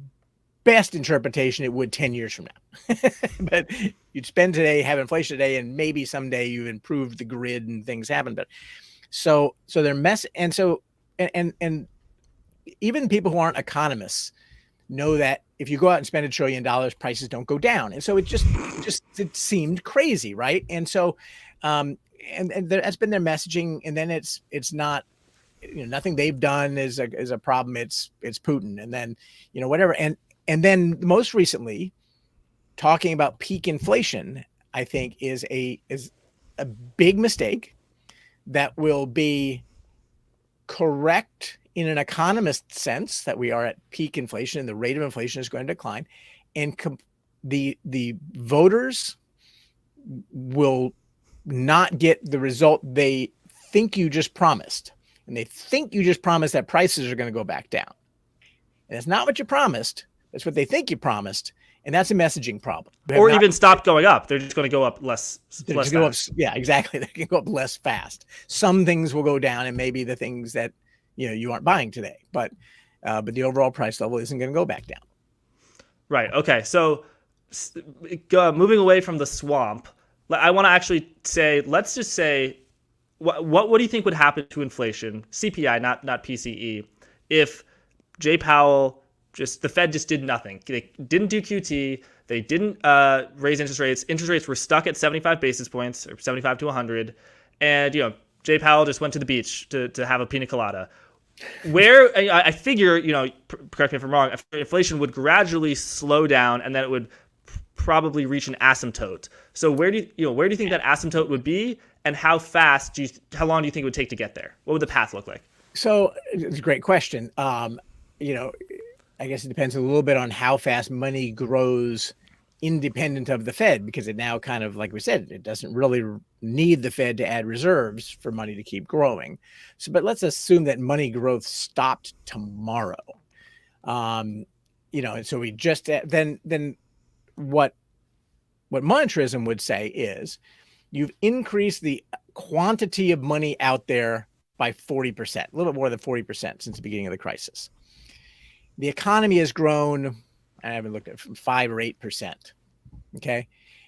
best interpretation, it would 10 years from now. But you'd spend today, have inflation today, and maybe someday you've improved the grid and things happen. But So they're and even people who aren't economists know that if you go out and spend $1 trillion, prices don't go down. And so it seemed crazy, right? And so, that's been their messaging. And then it's not, nothing they've done is a problem. It's Putin, and then, whatever. And then most recently, talking about peak inflation, I think is a big mistake that will be correct in an economist sense, that we are at peak inflation and the rate of inflation is going to decline, and the voters will not get the result they think you just promised. And they think you just promised that prices are going to go back down. And it's not what you promised. That's what they think you promised. And that's a messaging problem. Or even stop going up. They're just going to go up less fast. Yeah, exactly. They can go up less fast. Some things will go down, and maybe the things that you aren't buying today, but the overall price level isn't going to go back down. Right. Okay. So moving away from the swamp, I want to actually say, let's just say, what do you think would happen to inflation, CPI, not PCE, if Jay Powell the Fed just did nothing? They didn't do QT. They didn't raise interest rates. Interest rates were stuck at 75 basis points, or 75 to 100. And, Jay Powell just went to the beach to have a pina colada. Where I figure, correct me if I'm wrong, inflation would gradually slow down, and then it would probably reach an asymptote. So where do you think that asymptote would be, and how long do you think it would take to get there? What would the path look like? So it's a great question. I guess it depends a little bit on how fast money grows independent of the Fed, because it now kind of, like we said, it doesn't really need the Fed to add reserves for money to keep growing. So, but let's assume that money growth stopped tomorrow. And so we just, then what monetarism would say is you've increased the quantity of money out there by 40%, a little bit more than 40% since the beginning of the crisis. The economy has grown, I haven't looked at, from 5 or 8%. Okay.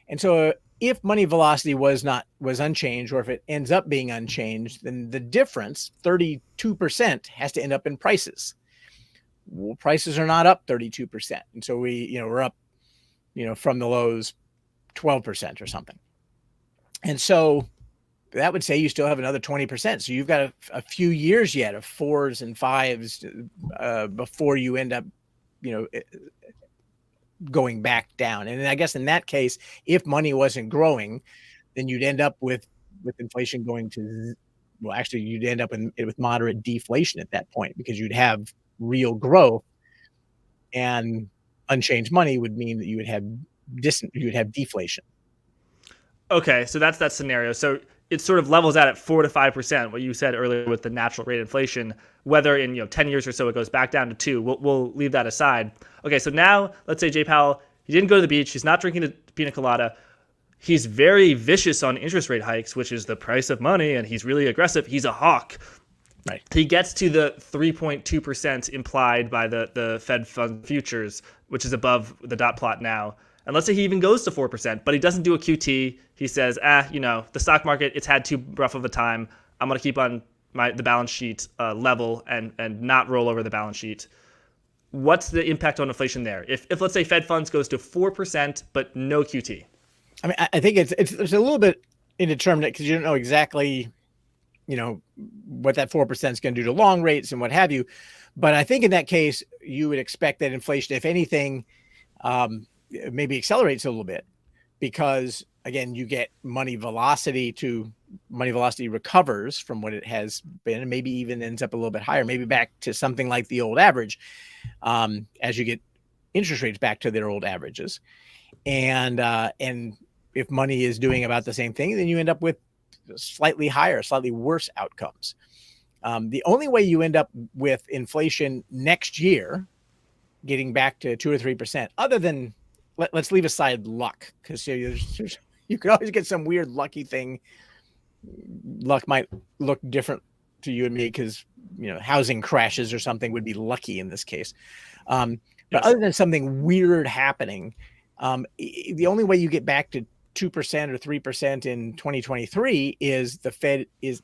And so if money velocity was unchanged, or if it ends up being unchanged, then the difference, 32%, has to end up in prices. Well, prices are not up 32%. And so we're up, from the lows 12% or something. And so that would say you still have another 20%. So you've got a few years yet of 4s and 5s before you end up, going back down. And I guess in that case, if money wasn't growing, then you'd end up with inflation going to, well, actually you'd end up with moderate deflation at that point, because you'd have real growth, and unchanged money would mean that you would have deflation. Okay, so that's that scenario. So it sort of levels out at 4 to 5%, what you said earlier with the natural rate of inflation. Whether in 10 years or so it goes back down to 2, we'll leave that aside. Okay, so now let's say Jay Powell, he didn't go to the beach, he's not drinking a pina colada. He's very vicious on interest rate hikes, which is the price of money, and he's really aggressive. He's a hawk. Right. He gets to the 3.2% implied by the Fed fund futures, which is above the dot plot now. And let's say he even goes to 4%, but he doesn't do a QT. He says, the stock market, it's had too rough of a time. I'm going to keep on the balance sheet level and not roll over the balance sheet. What's the impact on inflation there? If let's say Fed funds goes to 4%, but no QT. I mean, I think it's a little bit indeterminate, because you don't know exactly, what that 4% is going to do to long rates and what have you. But I think in that case, you would expect that inflation, if anything, maybe accelerates a little bit, because again, you get money velocity recovers from what it has been, and maybe even ends up a little bit higher, maybe back to something like the old average, as you get interest rates back to their old averages. And if money is doing about the same thing, then you end up with slightly higher, slightly worse outcomes. The only way you end up with inflation next year getting back to 2 or 3%, other than, let's leave aside luck, because you could always get some weird lucky thing. Luck might look different to you and me, because housing crashes or something would be lucky in this case. But other than something weird happening, the only way you get back to 2% or 3% in 2023 is the Fed is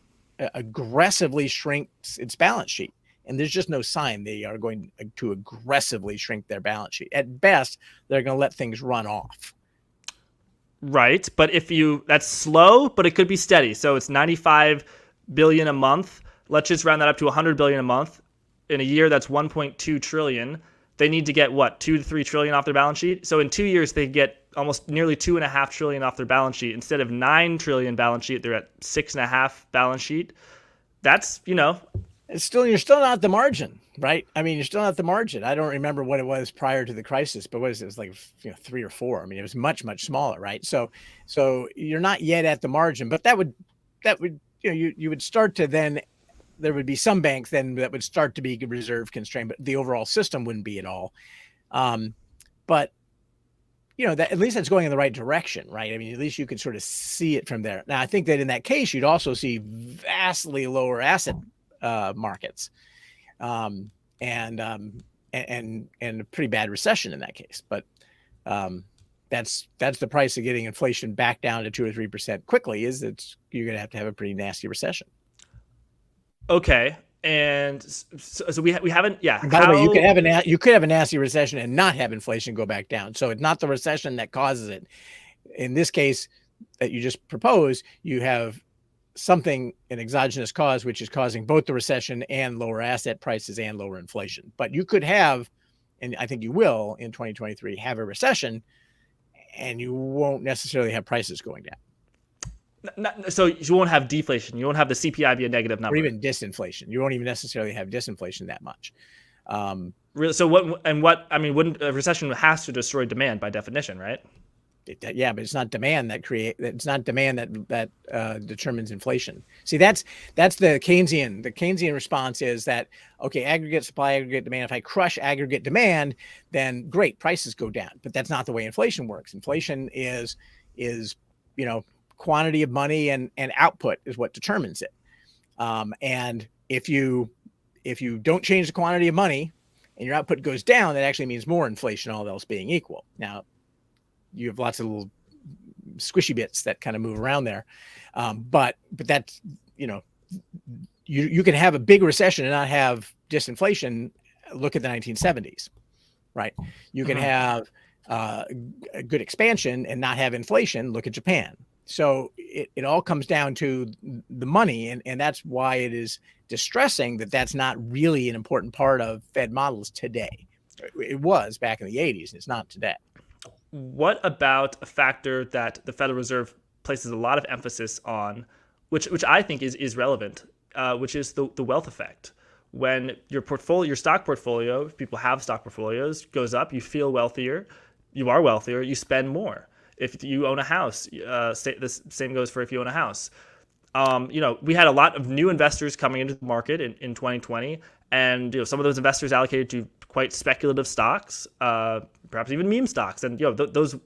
aggressively shrinks its balance sheet. And there's just no sign they are going to aggressively shrink their balance sheet. At best, they're going to let things run off. Right. But that's slow, but it could be steady. So it's 95 billion a month. Let's just round that up to 100 billion a month. In a year, that's 1.2 trillion. They need to get 2 to 3 trillion off their balance sheet. So in 2 years, they get almost nearly 2.5 trillion off their balance sheet. Instead of 9 trillion balance sheet, they're at 6.5 balance sheet. That's, you're still not at the margin, right? I mean, you're still not at the margin. I don't remember what it was prior to the crisis, but what is it? It was like 3 or 4. I mean, it was much, much smaller, right? So you're not yet at the margin, but that would you would start to then. There would be some banks then that would start to be reserve constrained, but the overall system wouldn't be at all. But that at least that's going in the right direction, right? I mean, at least you could sort of see it from there. Now, I think that in that case, you'd also see vastly lower asset markets, and a pretty bad recession in that case. But that's the price of getting inflation back down to 2 or 3% quickly. Is that you're going to have a pretty nasty recession. Okay, and so we haven't. Yeah. By the way, you could have a nasty recession and not have inflation go back down. So it's not the recession that causes it. In this case that you just proposed, you have an exogenous cause, which is causing both the recession and lower asset prices and lower inflation. But you could have, and I think you will in 2023, have a recession, and you won't necessarily have prices going down. So you won't have deflation. You won't have the CPI be a negative number. Or even disinflation. You won't even necessarily have disinflation that much. Really? So wouldn't a recession has to destroy demand by definition, right? Yeah, but it's not demand that determines inflation. See, that's the Keynesian. The Keynesian response is that, okay, aggregate supply, aggregate demand. If I crush aggregate demand, then great, prices go down. But that's not the way inflation works. Inflation is quantity of money and output is what determines it. And if you don't change the quantity of money and your output goes down, that actually means more inflation, all else being equal. Now, you have lots of little squishy bits that kind of move around there. But that's, you can have a big recession and not have disinflation. Look at the 1970s, right? You can have a good expansion and not have inflation. Look at Japan. So it all comes down to the money. And that's why it is distressing that that's not really an important part of Fed models today. It was back in the 80s, and it's not today. What about a factor that the Federal Reserve places a lot of emphasis on, which I think is relevant, which is the wealth effect. When your stock portfolio, if people have stock portfolios, goes up, you feel wealthier, you are wealthier, you spend more. If you own a house, the same goes for if you own a house. We had a lot of new investors coming into the market in 2020, and some of those investors allocated to quite speculative stocks, perhaps even meme stocks, and the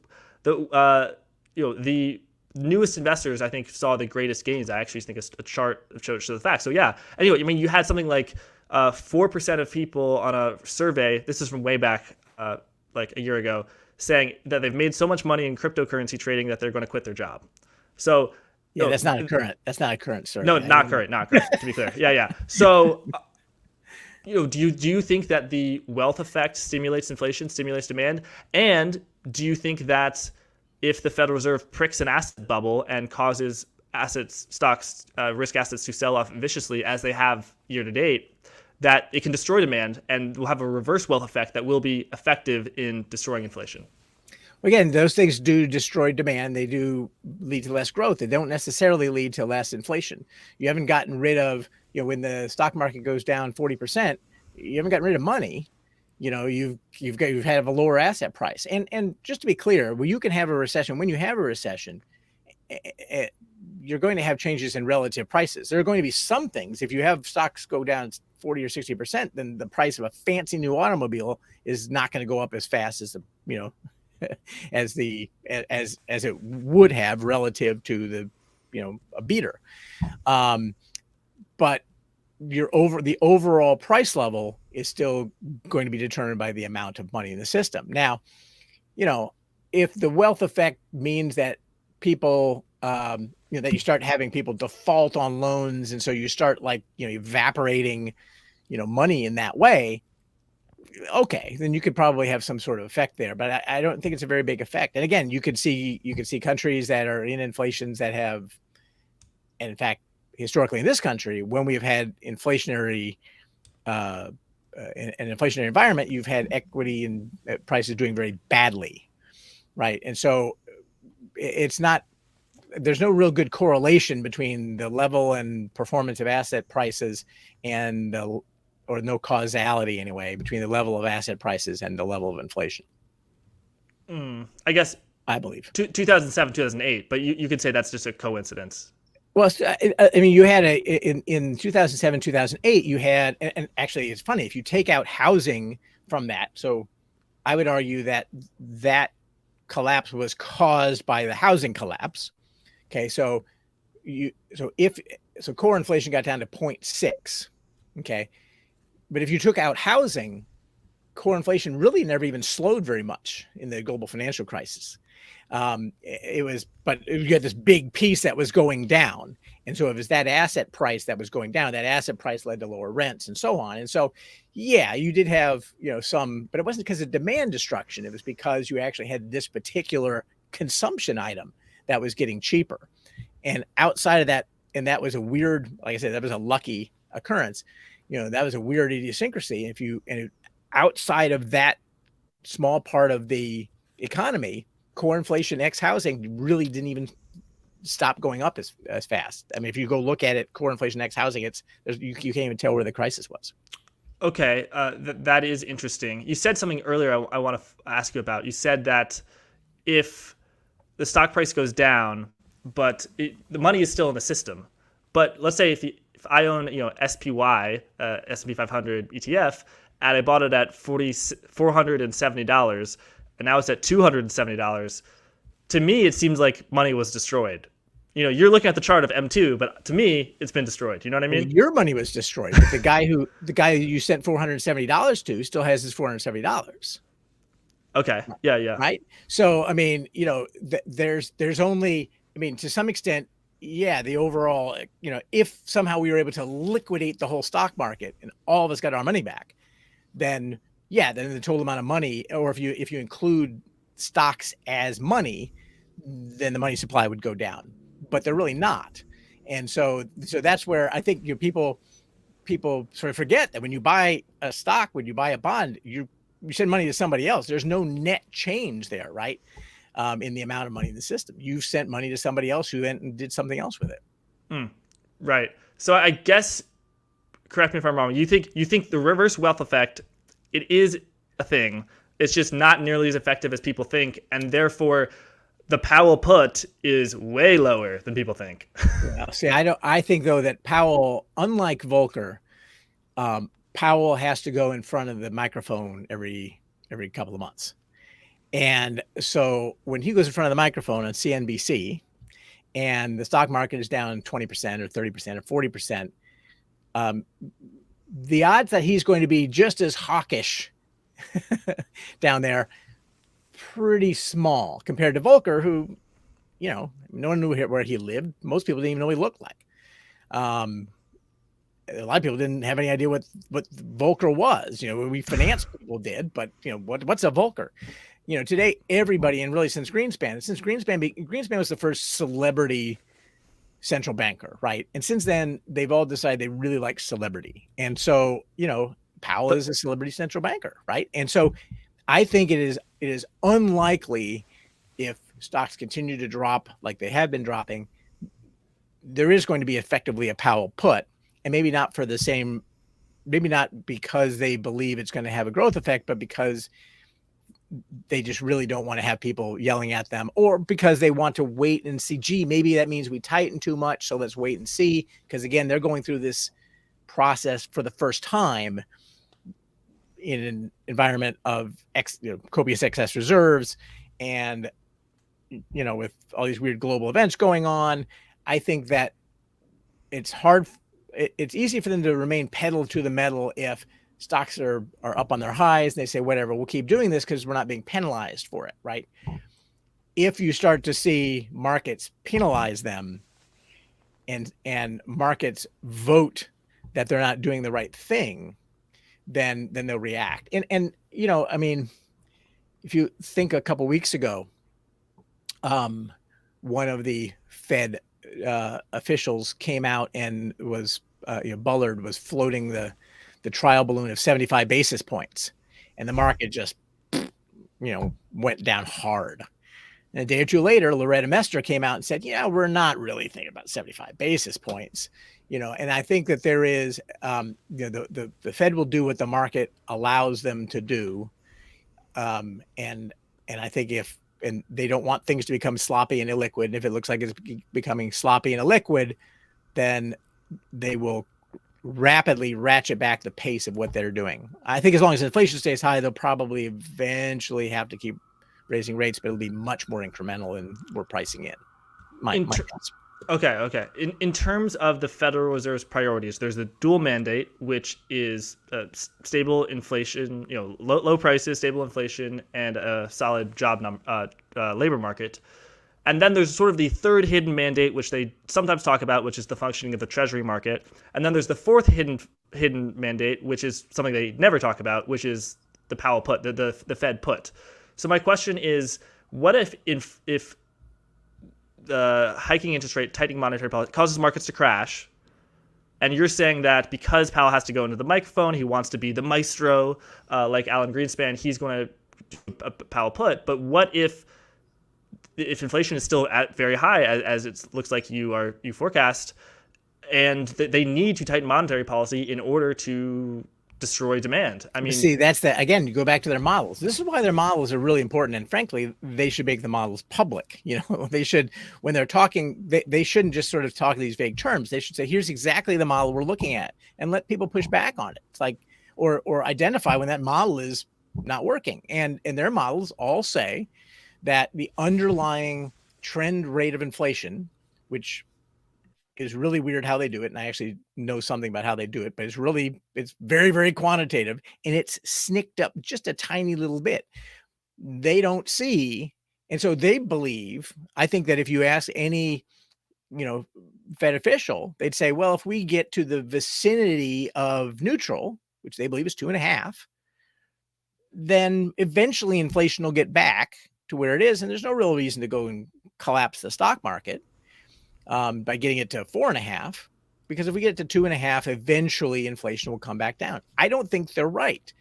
newest investors I think saw the greatest gains. I actually think a chart shows the facts. So yeah. Anyway, you had something like 4% of people on a survey. This is from way back, like a year ago, saying that they've made so much money in cryptocurrency trading that they're going to quit their job. So yeah, that's not a current survey. No, not current, to be clear. Yeah. So do you think that the wealth effect stimulates inflation, stimulates demand? And do you think that if the Federal Reserve pricks an asset bubble and causes risk assets to sell off viciously as they have year to date, that it can destroy demand and will have a reverse wealth effect that will be effective in destroying inflation? Again, those things do destroy demand. They do lead to less growth. They don't necessarily lead to less inflation. You haven't gotten rid of, when the stock market goes down 40%, you haven't gotten rid of money. You've had a lower asset price. And just to be clear, when you have a recession, you're going to have changes in relative prices. There are going to be some things. If you have stocks go down 40 or 60%, then the price of a fancy new automobile is not going to go up as fast as as it would have relative to a beater. But the overall price level is still going to be determined by the amount of money in the system. Now, if the wealth effect means that people that you start having people default on loans, and so you start evaporating, money in that way. Okay, then you could probably have some sort of effect there, but I don't think it's a very big effect. And again, you could see countries that are in inflations that have, and in fact, historically in this country, when we've had inflationary an inflationary environment, you've had equity and prices doing very badly, right? And so it's not, there's no real good correlation between the level and performance of asset prices and or no causality anyway between the level of asset prices and the level of inflation. I guess I believe 2007, 2008, but you could say that's just a coincidence. Well, I mean, you had in 2007, 2008, you had, and actually it's funny, if you take out housing from that, so I would argue that collapse was caused by the housing collapse. Okay, so core inflation got down to 0.6. Okay, but if you took out housing, core inflation really never even slowed very much in the global financial crisis. But you had this big piece that was going down. And so it was that asset price that was going down. That asset price led to lower rents and so on. And so, yeah, you did have, some, but it wasn't because of demand destruction. It was because you actually had this particular consumption item that was getting cheaper. And outside of that, and that was a weird, like I said, that was a lucky occurrence. That was a weird idiosyncrasy. And outside of that small part of the economy, core inflation ex housing really didn't even stop going up as fast. I mean, if you go look at it, core inflation ex housing, you can't even tell where the crisis was. Okay, that is interesting. You said something earlier I want to ask you about. You said that if the stock price goes down, but the money is still in the system. But let's say if I own SPY, S&P 500 ETF, and I bought it at $470, and now it's at $270. To me, it seems like money was destroyed. You're looking at the chart of M2, but to me, it's been destroyed. You know what I mean? Your money was destroyed, but the guy who you sent $470 to still has his $470. Okay. Yeah. Right. So, I mean, there's only, I mean, to some extent, yeah, the overall, if somehow we were able to liquidate the whole stock market and all of us got our money back, then the total amount of money, or if you include stocks as money, then the money supply would go down, but they're really not. And so that's where I think people sort of forget that when you buy a stock, when you buy a bond, you send money to somebody else. There's no net change there, right? In the amount of money in the system, you've sent money to somebody else who went and did something else with it. Right. So I guess, correct me if I'm wrong, you think the reverse wealth effect, it is a thing. It's just not nearly as effective as people think, and therefore the Powell put is way lower than people think. Well, see, I think though that Powell, unlike Volcker, Powell has to go in front of the microphone every couple of months. And so when he goes in front of the microphone on CNBC and the stock market is down 20% or 30% or 40%, the odds that he's going to be just as hawkish down there, pretty small compared to Volcker, who, no one knew where he lived. Most people didn't even know what he looked like. A lot of people didn't have any idea what Volcker was. We finance people did, but what's a Volcker? Today everybody, and really since Greenspan was the first celebrity central banker, right? And since then they've all decided they really like celebrity, and so Powell is a celebrity central banker, right? And so I think it is unlikely, if stocks continue to drop like they have been dropping, there is going to be effectively a Powell put, and maybe not because they believe it's going to have a growth effect, but because they just really don't want to have people yelling at them, or because they want to wait and see, gee, maybe that means we tighten too much, so let's wait and see. Because again, they're going through this process for the first time in an environment of copious excess reserves, and with all these weird global events going on, I think that it's easy for them to remain pedal to the metal if stocks are up on their highs and they say, whatever, we'll keep doing this because we're not being penalized for it, right? if you start to see markets penalize them and markets vote that they're not doing the right thing, then they'll react. And you know, I mean, if you think a couple weeks ago, one of the Fed officials came out and was Bullard was floating the trial balloon of 75 basis points, and the market just went down hard. And a day or two later, Loretta Mester came out and said, "Yeah, we're not really thinking about 75 basis points." And I think that there is, the Fed will do what the market allows them to do, and I think and they don't want things to become sloppy and illiquid. And if it looks like it's becoming sloppy and illiquid, then they will rapidly ratchet back the pace of what they're doing. I think as long as inflation stays high, they'll probably eventually have to keep raising rates, but it'll be much more incremental than we're pricing in. Okay. In terms of the Federal Reserve's priorities, there's the dual mandate, which is stable inflation, low prices, stable inflation, and a solid labor market. And then there's sort of the third hidden mandate, which they sometimes talk about, which is the functioning of the Treasury market. And then there's the fourth hidden mandate, which is something they never talk about, which is the Powell put, the Fed put. So my question is, what if the hiking interest rate, tightening monetary policy causes markets to crash, and you're saying that because Powell has to go into the microphone, he wants to be the maestro, like Alan Greenspan, he's going to do a Powell put. But what if inflation is still at very high, as it looks like you forecast, and they need to tighten monetary policy in order to destroy demand? I mean, see, that's again, you go back to their models. This is why their models are really important. And frankly, they should make the models public. They should, when they're talking, they shouldn't just sort of talk in these vague terms. They should say, here's exactly the model we're looking at, and let people push back on it. It's like, or identify when that model is not working. And their models all say that the underlying trend rate of inflation, which is really weird how they do it, and I actually know something about how they do it, but it's very, very quantitative, and it's snicked up just a tiny little bit. They don't see, and so they believe, I think that if you ask any, Fed official, they'd say, well, if we get to the vicinity of neutral, which they believe is 2.5, then eventually inflation will get back to where it is, and there's no real reason to go and collapse the stock market by getting it to 4.5, because if we get it to 2.5, eventually inflation will come back down. I don't think they're right,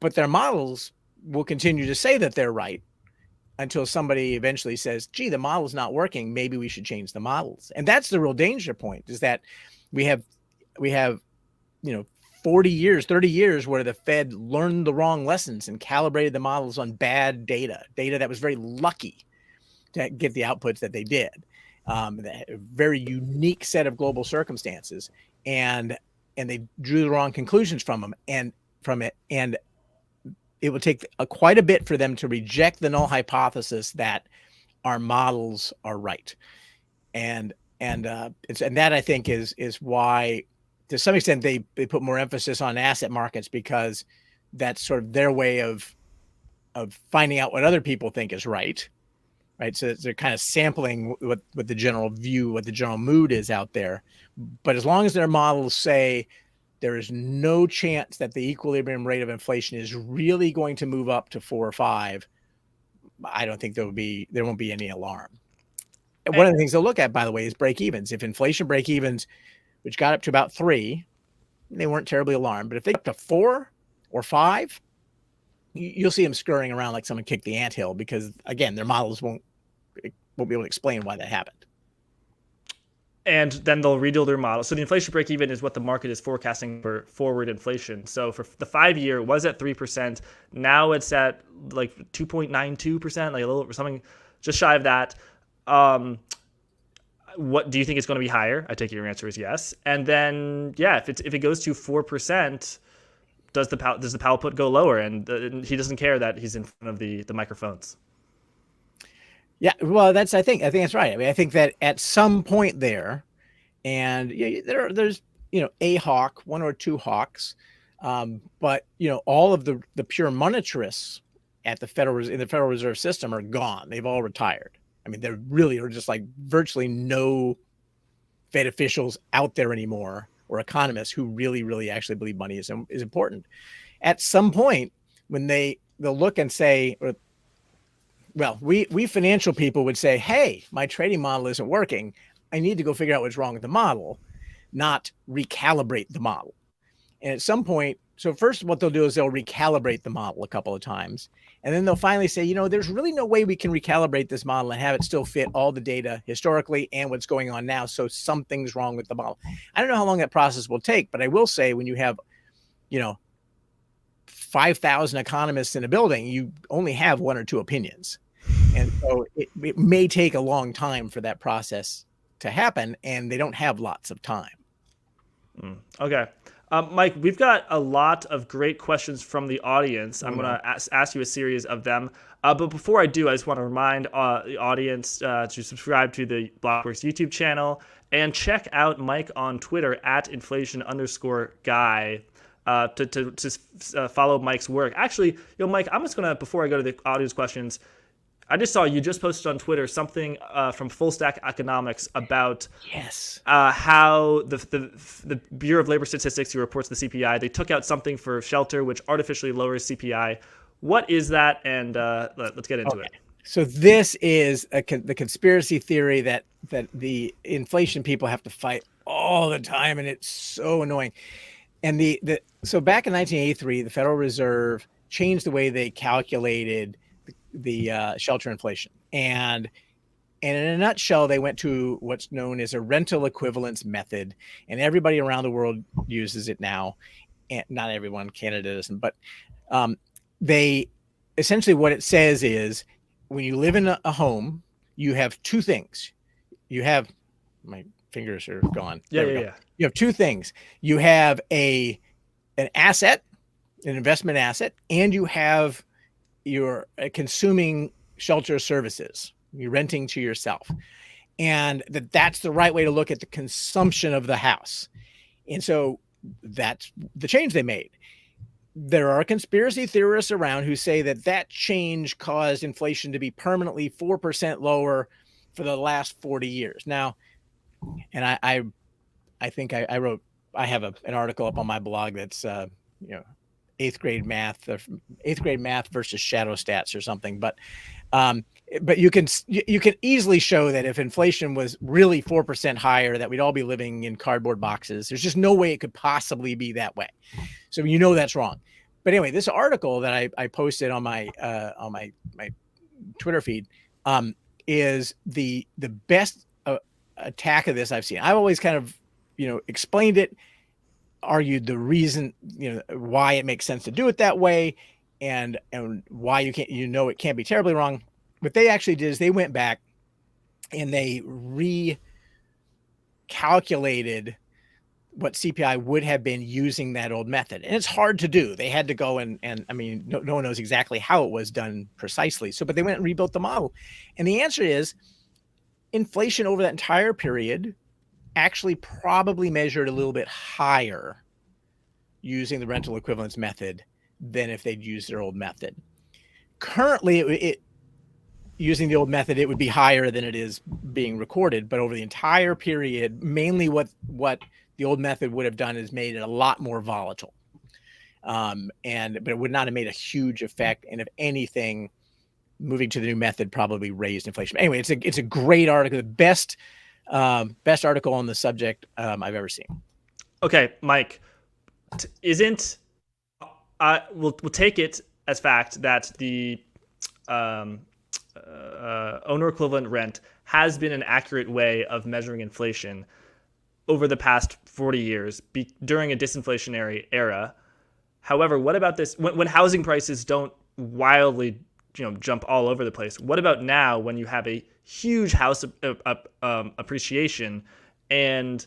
but their models will continue to say that they're right until somebody eventually says, gee, the model's not working. Maybe we should change the models. And that's the real danger point, is that we have 40 years, 30 years where the Fed learned the wrong lessons and calibrated the models on bad data that was very lucky to get the outputs that they did. A very unique set of global circumstances, and they drew the wrong conclusions from it. And it would take quite a bit for them to reject the null hypothesis that our models are right. And that, I think, is why, to some extent, they put more emphasis on asset markets, because that's sort of their way of finding out what other people think is right. Right. So they're kind of sampling what the general view, what the general mood is out there. But as long as their models say there is no chance that the equilibrium rate of inflation is really going to move up to 4 or 5, I don't think there won't be any alarm. And one of the things they'll look at, by the way, is break evens. If inflation break evens, which got up to about 3, they weren't terribly alarmed. But if they get up to 4 or 5, you'll see them scurrying around like someone kicked the anthill, because again, their models won't be able to explain why that happened. And then they'll redo their model. So the inflation break even is what the market is forecasting for forward inflation. So for the 5-year, it was at 3%. Now it's at like 2.92%, like a little something just shy of that. What do you think it's going to be higher? I take it your answer is yes. And then, yeah, if it goes to 4%, does the Powell put go lower? And he doesn't care that he's in front of the microphones. Yeah, well, I think that's right. I mean, I think that at some point there, and there's a hawk, one or two hawks, but all of the pure monetarists at the Federal Reserve System are gone. They've all retired. I mean, there really are just like virtually no Fed officials out there anymore, or economists who really actually believe money is important. At some point, when they'll look and say, well, we financial people would say, hey, my trading model isn't working. I need to go figure out what's wrong with the model, not recalibrate the model. And at some point, so first what they'll do is they'll recalibrate the model a couple of times. And then they'll finally say, there's really no way we can recalibrate this model and have it still fit all the data historically and what's going on now. So something's wrong with the model. I don't know how long that process will take, but I will say when you have, 5,000 economists in a building, you only have one or two opinions. And so it may take a long time for that process to happen, and they don't have lots of time. Okay. Mike, we've got a lot of great questions from the audience. I'm going to ask you a series of them. But before I do, I just want to remind the audience to subscribe to the Blockworks YouTube channel and check out Mike on Twitter at inflation_guy to follow Mike's work. Actually, Mike, I'm just going to, before I go to the audience questions, I just saw you just posted on Twitter something from Full Stack Economics about how the Bureau of Labor Statistics, who reports the CPI, they took out something for shelter, which artificially lowers CPI. What is that? And let's get into it. So this is the conspiracy theory that the inflation people have to fight all the time, and it's so annoying. And so back in 1983, the Federal Reserve changed the way they calculated the shelter inflation. And in a nutshell, they went to what's known as a rental equivalence method. And everybody around the world uses it now. And not everyone, Canada doesn't. But they essentially, what it says is, when you live in a home, you have two things. You have, my fingers are gone. Yeah. You have two things. You have an asset, an investment asset, and you have you're consuming shelter services. You're renting to yourself. And that's the right way to look at the consumption of the house. And so that's the change they made. There are conspiracy theorists around who say that change caused inflation to be permanently 4% lower for the last 40 years. Now, and I think I have an article up on my blog that's, eighth grade math versus shadow stats or something. But you can easily show that if inflation was really 4% higher, that we'd all be living in cardboard boxes. There's just no way it could possibly be that way. So that's wrong. But anyway, this article that I posted on my Twitter feed is the best attack of this I've seen. I've always kind of explained it, argued the reason, why it makes sense to do it that way, and why you can't, it can't be terribly wrong. What they actually did is they went back and they recalculated what CPI would have been using that old method. And it's hard to do. They had to go and I mean, no one knows exactly how it was done precisely. But they went and rebuilt the model. And the answer is inflation over that entire period actually probably measured a little bit higher using the rental equivalence method than if they'd used their old method. Currently, using the old method, it would be higher than it is being recorded. But over the entire period, mainly what the old method would have done is made it a lot more volatile. But it would not have made a huge effect. And if anything, moving to the new method probably raised inflation. Anyway, it's a great article, the best article on the subject I've ever seen. Okay, Mike, we'll take it as fact that the owner equivalent rent has been an accurate way of measuring inflation over the past 40 years during a disinflationary era. However, what about this when housing prices don't wildly jump all over the place? What about now when you have a huge house appreciation and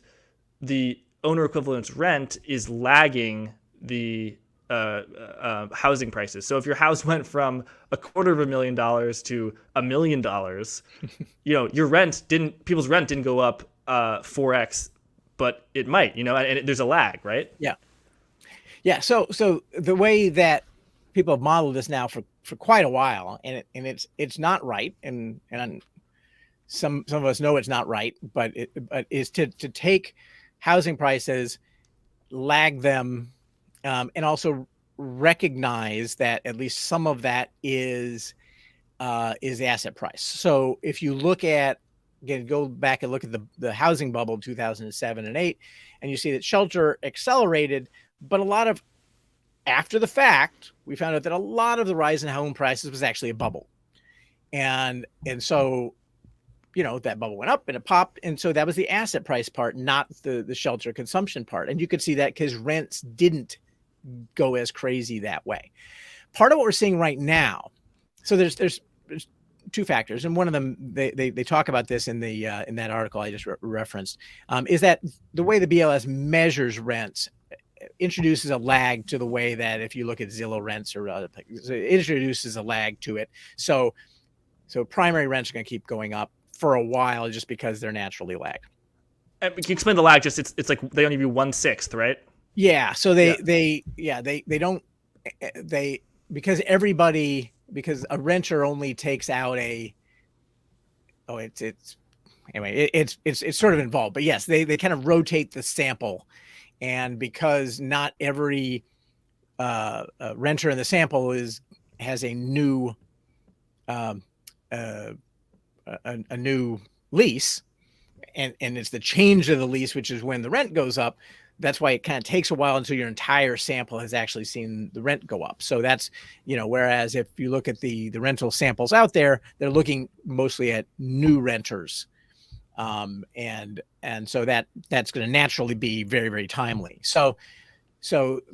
the owner equivalence rent is lagging the housing prices? So if your house went from $250,000 to $1 million, people's rent didn't go up 4x, but it might, and there's a lag, right? Yeah. So the way that people have modeled this now for quite a while, and it's not right, and some of us know it's not right, but is to take housing prices, lag them, and also recognize that at least some of that is the asset price. So if you look at, again, go back and look at the housing bubble of 2007 and 8, and you see that shelter accelerated, but a lot of, after the fact, we found out that a lot of the rise in home prices was actually a bubble. And so, that bubble went up and it popped. And so that was the asset price part, not the shelter consumption part. And you could see that because rents didn't go as crazy that way. Part of what we're seeing right now, so there's two factors, and one of them they talk about this in the in that article I just referenced, is that the way the BLS measures rents introduces a lag to the way that if you look at Zillow rents or other things, it introduces a lag to it. So primary rents are going to keep going up for a while just because they're naturally lagged. Can you explain the lag? Just it's like they only give you 1/6, right? Yeah. So they don't, because a renter only takes out it's sort of involved, but yes, they kind of rotate the sample, and because not every renter in the sample has a new a new lease, and it's the change of the lease, which is when the rent goes up. That's why it kind of takes a while until your entire sample has actually seen the rent go up. So that's, whereas if you look at the rental samples out there, they're looking mostly at new renters. And so that's going to naturally be very, very timely. So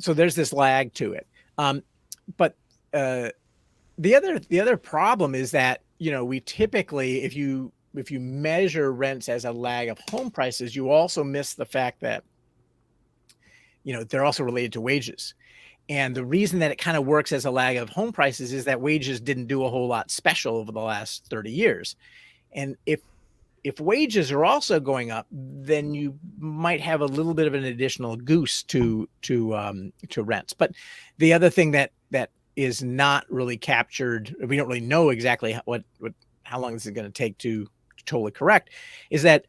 there's this lag to it. But the other problem is that, we typically, if you measure rents as a lag of home prices, you also miss the fact that, they're also related to wages. And the reason that it kind of works as a lag of home prices is that wages didn't do a whole lot special over the last 30 years. And if wages are also going up, then you might have a little bit of an additional goose to rents. But the other thing that is not really captured, we don't really know exactly how long this is going to take to totally correct, is that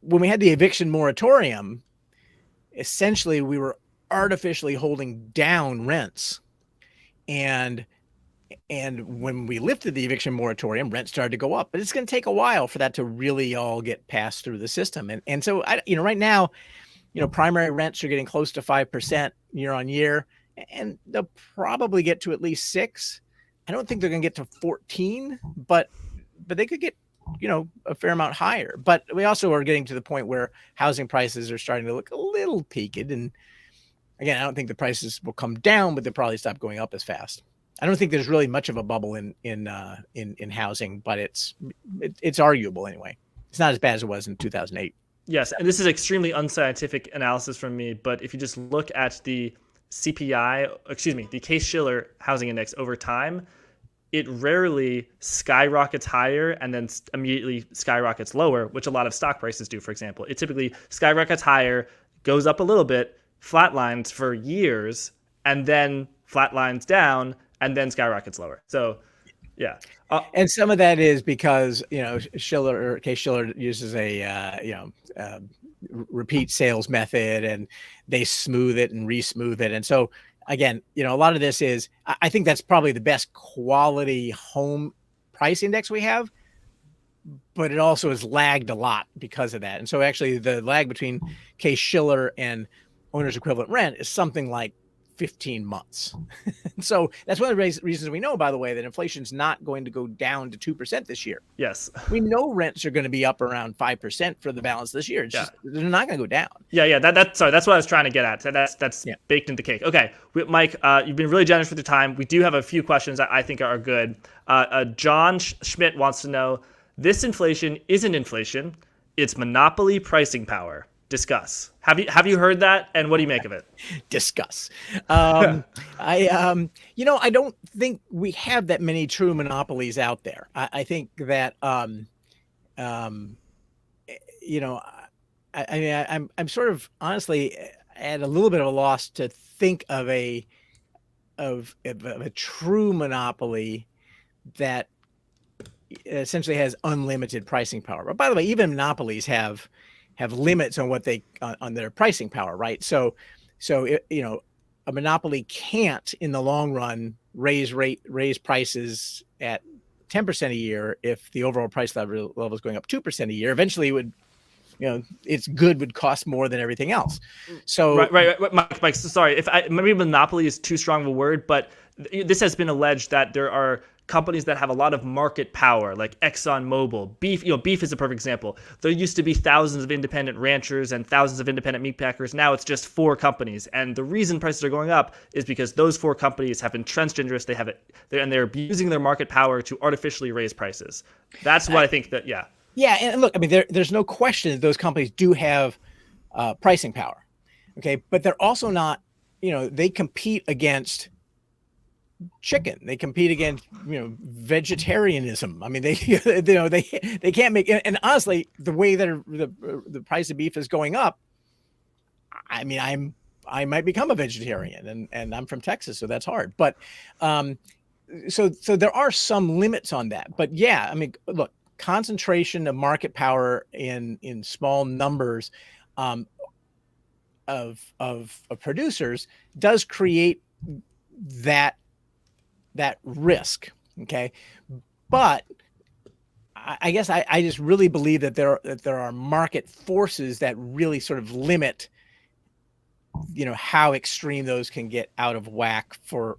when we had the eviction moratorium, essentially we were artificially holding down rents, and when we lifted the eviction moratorium, rents started to go up. But it's going to take a while for that to really all get passed through the system. And so right now, primary rents are getting close to 5% year on year, and they'll probably get to at least 6. I don't think they're going to get to 14, but they could get a fair amount higher. But we also are getting to the point where housing prices are starting to look a little peaked. And again, I don't think the prices will come down, but they'll probably stop going up as fast. I don't think there's really much of a bubble in housing, but it's arguable anyway. It's not as bad as it was in 2008. Yes, and this is extremely unscientific analysis from me, but if you just look at the the Case-Shiller housing index over time, it rarely skyrockets higher and then immediately skyrockets lower, which a lot of stock prices do, for example. It typically skyrockets higher, goes up a little bit, flatlines for years, and then flatlines down, and then skyrockets lower. So, yeah. And some of that is because, Case-Shiller uses a, repeat sales method, and they smooth it and re-smooth it. And so, again, a lot of this is, I think that's probably the best quality home price index we have, but it also has lagged a lot because of that. And so actually the lag between Case-Shiller and owner's equivalent rent is something like 15 months. So that's one of the reasons we know, by the way, that inflation's not going to go down to 2% this year. Yes. We know rents are going to be up around 5% for the balance this year. It's just, they're not going to go down. Yeah. That's what I was trying to get at. So that's baked into the cake. Okay. Mike, you've been really generous with your time. We do have a few questions that I think are good. John Schmidt wants to know, this inflation isn't inflation. It's monopoly pricing power. Discuss. Have you heard that, and what do you make of it? Discuss. I don't think we have that many true monopolies out there. I think that I'm sort of honestly at a little bit of a loss to think of a of a true monopoly that essentially has unlimited pricing power. But by the way, even monopolies have limits on what they on their pricing power, right? So a monopoly can't in the long run raise prices at 10% a year if the overall price level is going up 2% a year. Eventually it would, its good would cost more than everything else. So right. Mike, so sorry if maybe monopoly is too strong of a word, but this has been alleged that there are companies that have a lot of market power, like ExxonMobil. Beef is a perfect example. There used to be thousands of independent ranchers and thousands of independent meat packers. Now it's just 4 companies, and the reason prices are going up is because those 4 companies have entrenched interests. And they're using their market power to artificially raise prices. That's what I think that. Yeah, and look, I mean, there's no question that those companies do have pricing power, okay, but they're also not. They compete against chicken. They compete against vegetarianism. I mean, they they can't make. And honestly, the way that the price of beef is going up, I mean, I might become a vegetarian, and I'm from Texas, so that's hard. But so there are some limits on that. But yeah, I mean, look, concentration of market power in small numbers of producers does create that risk. Okay, but I guess I just really believe that there are market forces that really sort of limit how extreme those can get out of whack for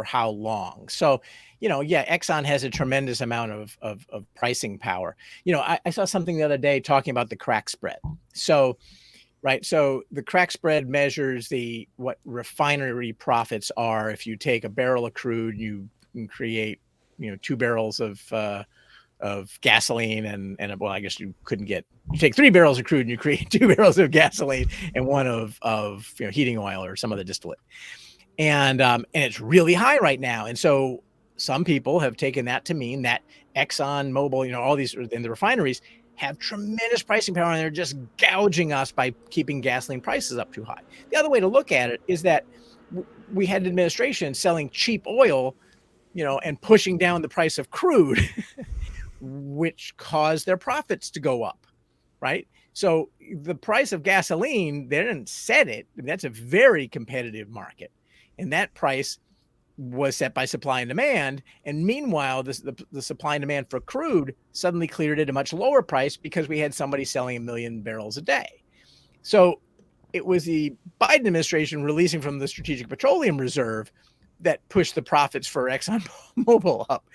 how long. So Exxon has a tremendous amount of pricing power. I saw something the other day talking about the crack spread. So the crack spread measures what refinery profits are. If you take a barrel of crude, you can create 2 barrels of gasoline, and well, I guess you take 3 barrels of crude and you create 2 barrels of gasoline and 1 of heating oil or some other distillate, and it's really high right now. And so some people have taken that to mean that Exxon Mobil, all these in the refineries have tremendous pricing power, and they're just gouging us by keeping gasoline prices up too high. The other way to look at it is that we had an administration selling cheap oil, and pushing down the price of crude, which caused their profits to go up, right? So the price of gasoline, they didn't set it. That's a very competitive market, and that price was set by supply and demand. And meanwhile, the supply and demand for crude suddenly cleared at a much lower price because we had somebody selling 1 million barrels a day. So it was the Biden administration releasing from the Strategic Petroleum Reserve that pushed the profits for ExxonMobil up,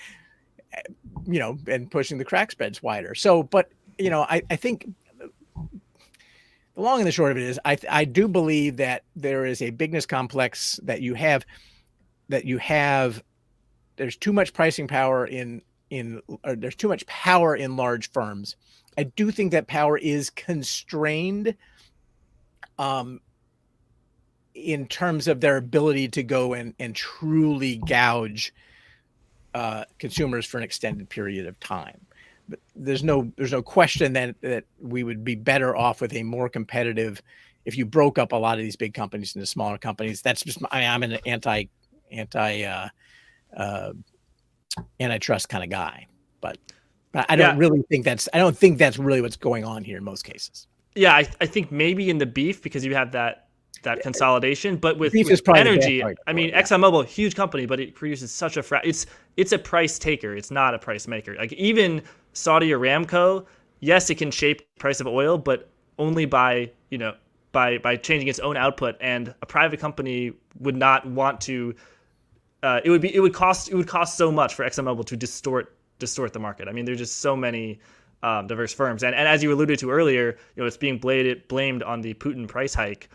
and pushing the crack spreads wider. So, but, I think the long and the short of it is I do believe that there is a bigness complex that you have, there's too much pricing power or there's too much power in large firms. I do think that power is constrained in terms of their ability to go and truly gouge consumers for an extended period of time. But there's no question that we would be better off with a more competitive, if you broke up a lot of these big companies into smaller companies. That's just, I'm an antitrust kind of guy, but I don't really think I don't think that's really what's going on here in most cases. Yeah, I think maybe in the beef, because you have that consolidation, but with energy, I mean, ExxonMobil, huge company, but it produces such a it's a price taker. It's not a price maker. Like even Saudi Aramco, yes, it can shape the price of oil, but only by by changing its own output. And a private company would not want to. It would cost so much for ExxonMobil to distort the market. I mean, there's just so many diverse firms, and as you alluded to earlier, it's being blamed on the Putin price hike,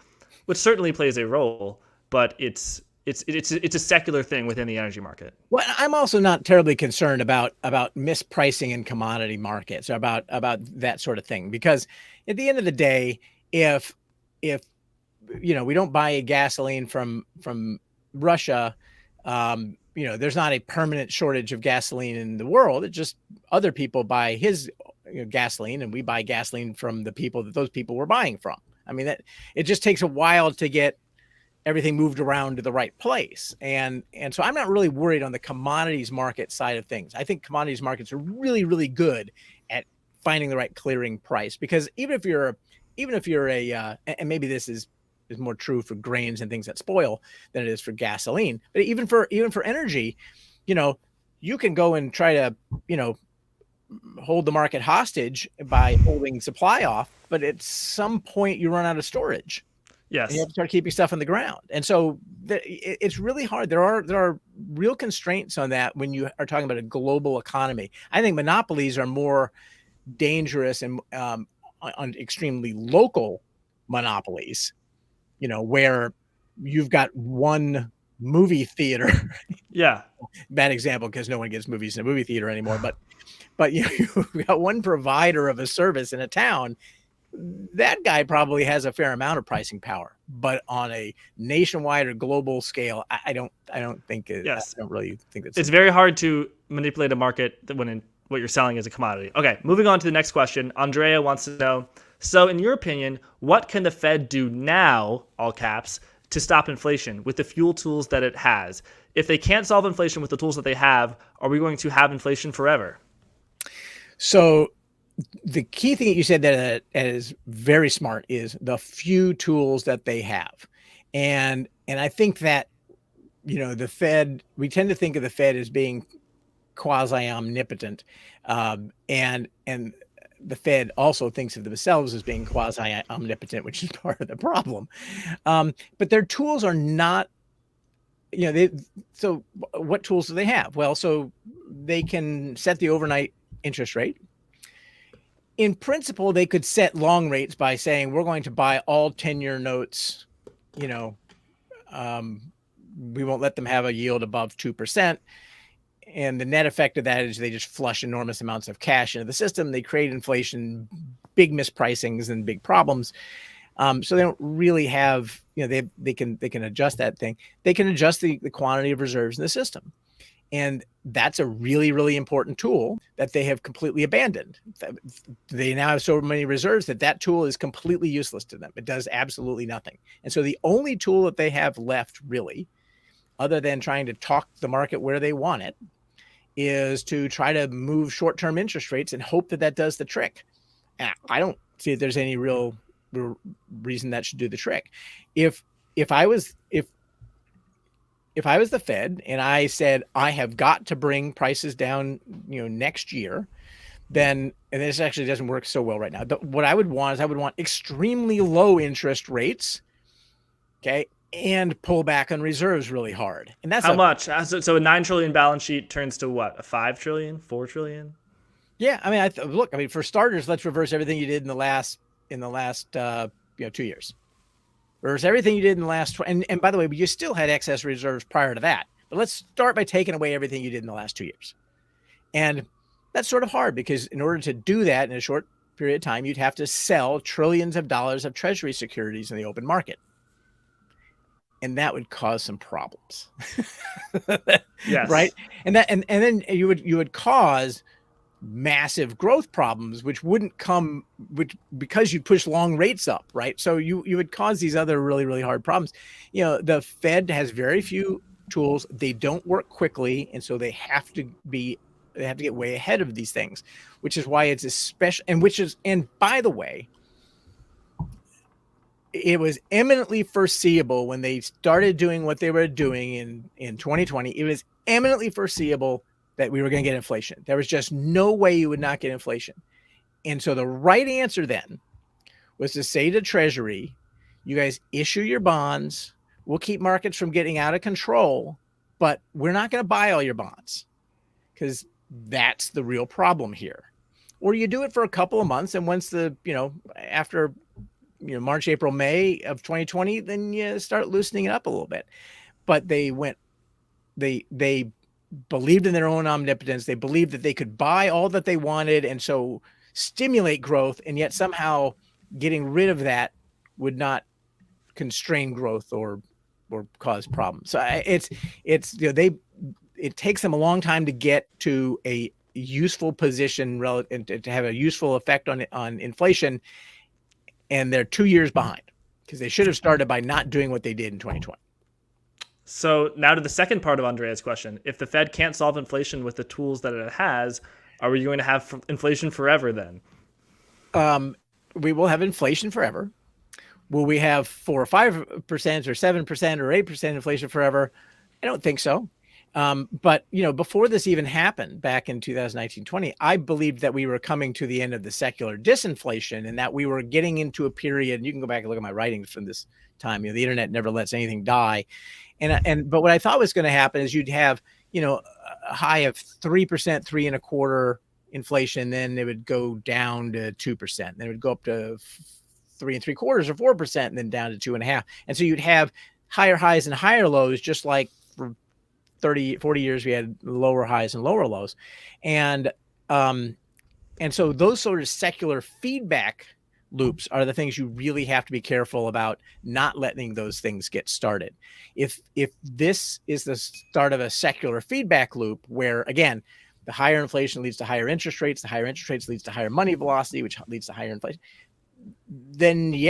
which certainly plays a role, but it's a secular thing within the energy market. Well, I'm also not terribly concerned about mispricing in commodity markets, or about that sort of thing, because at the end of the day, if we don't buy gasoline from Russia, there's not a permanent shortage of gasoline in the world. It's just other people buy his gasoline, and we buy gasoline from the people that those people were buying from. I mean, that it just takes a while to get everything moved around to the right place. And so I'm not really worried on the commodities market side of things. I think commodities markets are really, really good at finding the right clearing price, because even if you're a and maybe this is more true for grains and things that spoil than it is for gasoline, but even for energy, you can go and try to, hold the market hostage by holding supply off, but at some point you run out of storage. Yes. And you have to start keeping stuff on the ground. And so it's really hard. There are real constraints on that when you are talking about a global economy. I think monopolies are more dangerous and on extremely local monopolies, where you've got one movie theater. Yeah. Bad example, because no one gets movies in a movie theater anymore. But you've got one provider of a service in a town. That guy probably has a fair amount of pricing power, but on a nationwide or global scale, I don't think it, Yes. I don't really think it's very hard to manipulate a market when what you're selling is a commodity. Okay, moving on to the next question. Andrea wants to know, so in your opinion, what can the Fed do now, all caps, to stop inflation with the fuel tools that it has? If they can't solve inflation with the tools that they have, are we going to have inflation forever? So the key thing that you said that is very smart is the few tools that they have. And I think that, the Fed, we tend to think of the Fed as being quasi omnipotent. And the Fed also thinks of themselves as being quasi omnipotent, which is part of the problem. But their tools are not, so what tools do they have? Well, so they can set the overnight interest rate. In principle, they could set long rates by saying, we're going to buy all 10-year notes, we won't let them have a yield above 2%. And the net effect of that is they just flush enormous amounts of cash into the system. They create inflation, big mispricings and big problems. So they don't really have, they can adjust that thing. They can adjust the quantity of reserves in the system. And that's a really, really important tool that they have completely abandoned. They now have so many reserves that tool is completely useless to them. It does absolutely nothing. And so the only tool that they have left, really, other than trying to talk the market where they want it, is to try to move short-term interest rates and hope that does the trick. And I don't see if there's any real reason that should do the trick. If I was the Fed and I said, I have got to bring prices down, next year, then, and this actually doesn't work so well right now. What I would want is extremely low interest rates, okay, and pull back on reserves really hard. And that's how much? So a 9 trillion balance sheet turns to what? A 5 trillion, 4 trillion? Yeah, I mean, for starters, let's reverse everything you did in the last 2 years. Reverse everything you did in the last, and by the way, you still had excess reserves prior to that. But let's start by taking away everything you did in the last 2 years. And that's sort of hard, because in order to do that in a short period of time, you'd have to sell trillions of dollars of treasury securities in the open market. And that would cause some problems. Yes. Right. And then you would cause massive growth problems, which wouldn't come, because you'd push long rates up, right? So you would cause these other really, really hard problems. The Fed has very few tools. They don't work quickly, and so they have to get way ahead of these things, which is why it's especially, and by the way, it was eminently foreseeable when they started doing what they were doing in 2020. It was eminently foreseeable that we were going to get inflation. There was just no way you would not get inflation. And so the right answer then was to say to Treasury, you guys issue your bonds. We'll keep markets from getting out of control, but we're not going to buy all your bonds, because that's the real problem here. Or you do it for a couple of months, and once after March, April, May of 2020, then you start loosening it up a little bit. But they believed in their own omnipotence. They believed that they could buy all that they wanted and so stimulate growth, and yet somehow getting rid of that would not constrain growth or cause problems. So it takes them a long time to get to a useful position relative to have a useful effect on inflation, and they're 2 years behind. because they should have started by not doing what they did in 2020. So now to the second part of Andrea's question. If the Fed can't solve inflation with the tools that it has, are we going to have inflation forever then? We will have inflation forever. Will we have 4 or 5% or 7% or 8% inflation forever? I don't think so. But, before this even happened back in 2019-20, I believed that we were coming to the end of the secular disinflation and that we were getting into a period. You can go back and look at my writings from this time. The internet never lets anything die. But what I thought was going to happen is you'd have, a high of 3%, 3.25% inflation, then it would go down to 2%. Then it would go up to 3.75% or 4%, and then down to 2.5%. And so you'd have higher highs and higher lows, just like for 30, 40 years, we had lower highs and lower lows. And so those sort of secular feedback loops are the things you really have to be careful about, not letting those things get started. If this is the start of a secular feedback loop where, again, the higher inflation leads to higher interest rates, the higher interest rates leads to higher money velocity, which leads to higher inflation, then you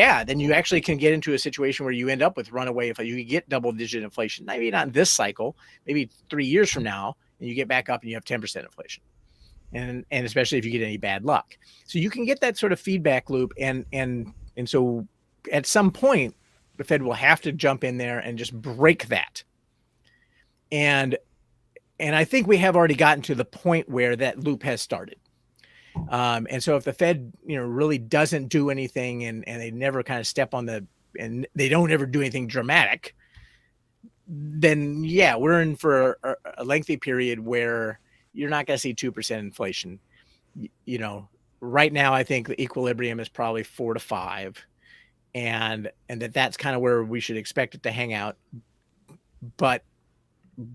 actually can get into a situation where you end up with runaway inflation. You can get double-digit inflation, maybe not in this cycle, maybe 3 years from now, and you get back up and you have 10% inflation. And especially if you get any bad luck. So you can get that sort of feedback loop. And so at some point, the Fed will have to jump in there and just break that. And I think we have already gotten to the point where that loop has started. And so if the Fed, really doesn't do anything and they never kind of step on and they don't ever do anything dramatic, then we're in for a lengthy period where you're not going to see 2% inflation. Right now, I think the equilibrium is probably 4 to 5, and that's kind of where we should expect it to hang out. But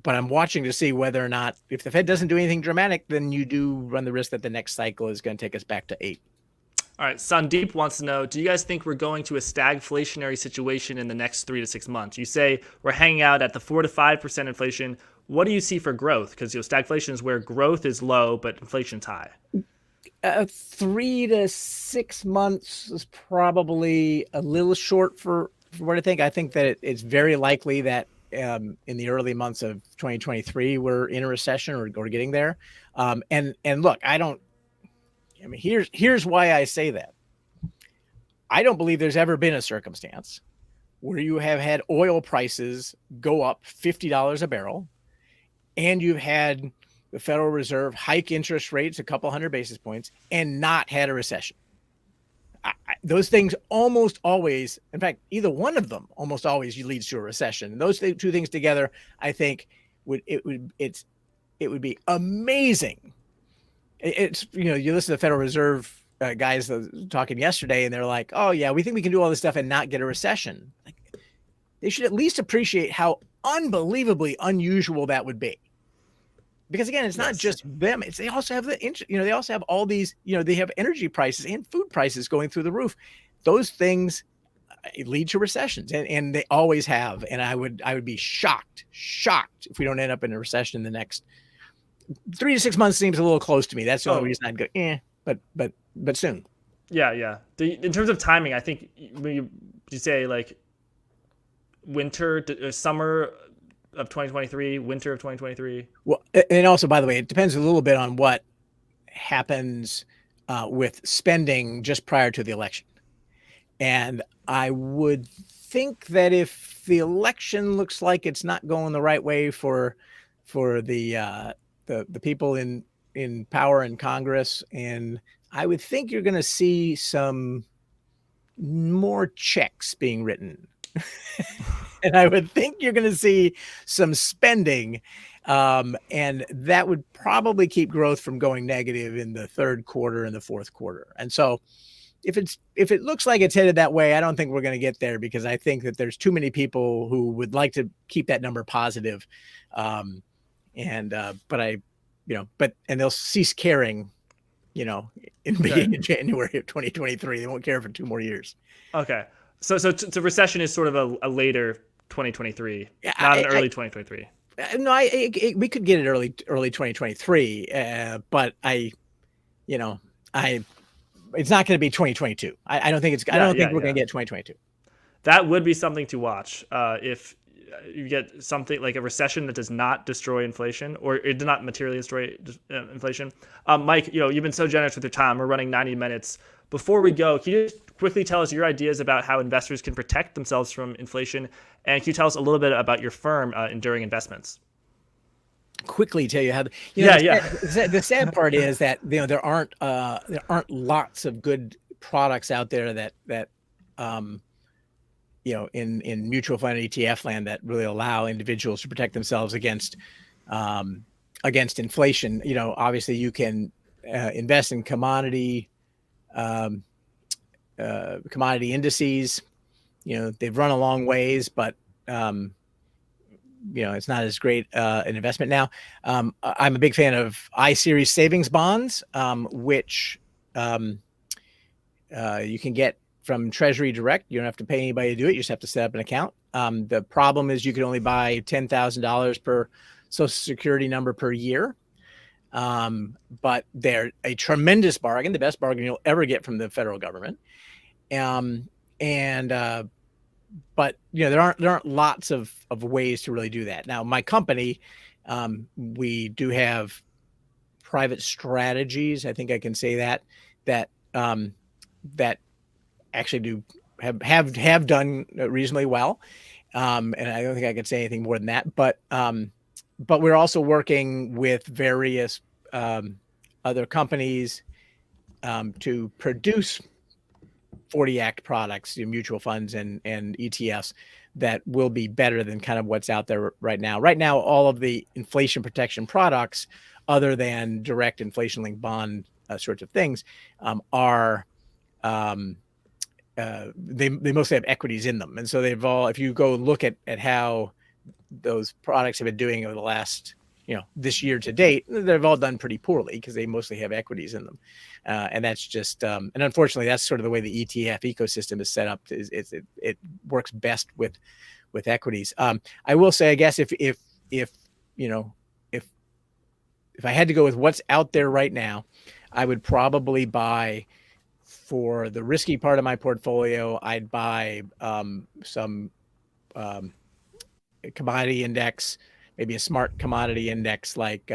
I'm watching to see whether or not, if the Fed doesn't do anything dramatic, then you do run the risk that the next cycle is going to take us back to 8. All right, Sandeep wants to know, do you guys think we're going to a stagflationary situation in the next 3 to 6 months? You say we're hanging out at the 4 to 5% inflation. What do you see for growth? Because stagflation is where growth is low, but inflation's high. 3 to 6 months is probably a little short for what I think. I think that it's very likely that in the early months of 2023, we're in a recession or getting there. And look, here's why I say that. I don't believe there's ever been a circumstance where you have had oil prices go up $50 a barrel, and you've had the Federal Reserve hike interest rates a couple hundred basis points and not had a recession. Those things almost always, in fact, either one of them almost always leads to a recession. And those two things together, I think, would be amazing. It's you listen to the Federal Reserve guys talking yesterday, and they're like, "Oh yeah, we think we can do all this stuff and not get a recession." Like, they should at least appreciate how unbelievably unusual that would be. Because again, it's not just them. They also have they also have all these, they have energy prices and food prices going through the roof. Those things lead to recessions, and they always have. And I would be shocked if we don't end up in a recession in the next 3 to 6 months. Seems a little close to me. That's the only reason I'd go, but soon. Yeah. In terms of timing, I think when you say like summer of 2023, winter of 2023. Well, and also, by the way, it depends a little bit on what happens with spending just prior to the election. And I would think that if the election looks like it's not going the right way for the people in power in Congress, and I would think you're going to see some more checks being written. And I would think you're going to see some spending, and that would probably keep growth from going negative in the third quarter and the fourth quarter. And so if it looks like it's headed that way, I don't think we're going to get there, because I think that there's too many people who would like to keep that number positive. But they'll cease caring, in the beginning of January of 2023. They won't care for 2 more years. Okay. So recession is sort of a later 2023, not an early 2023. No, we could get it early 2023, but it's not going to be 2022. I don't think we're going to get 2022. that would be something to watch. If you get something like a recession that does not destroy inflation, or it did not materially destroy inflation. Mike, you've been so generous with your time. We're running 90 minutes. Before we go, can you just quickly tell us your ideas about how investors can protect themselves from inflation? And can you tell us a little bit about your firm, Enduring Investments? Quickly tell you how. Yeah. The sad part is that there aren't lots of good products out there that in mutual fund and ETF land that really allow individuals to protect themselves against inflation. Obviously you can invest in commodity indices. They've run a long ways, but it's not as great an investment now. I'm a big fan of I-series savings bonds, which you can get from Treasury Direct. You don't have to pay anybody to do it. You just have to set up an account. The problem is you can only buy $10,000 per Social Security number per year. But they're a tremendous bargain, the best bargain you'll ever get from the federal government. But there aren't lots of ways to really do that. Now, my company, we do have private strategies. I think I can say that actually do have done reasonably well. And I don't think I could say anything more than that. But we're also working with various other companies to produce 40 Act products, mutual funds and ETFs that will be better than kind of what's out there right now. Right now, all of the inflation protection products, other than direct inflation-linked bond sorts of things, are they mostly have equities in them. And so if you go look at how those products have been doing over the last, this year to date, they've all done pretty poorly because they mostly have equities in them. And that's just, and unfortunately, that's sort of the way the ETF ecosystem is set up. It works best with equities. I will say, I guess if I had to go with what's out there right now, I would probably buy, for the risky part of my portfolio, I'd buy some commodity index, maybe a smart commodity index like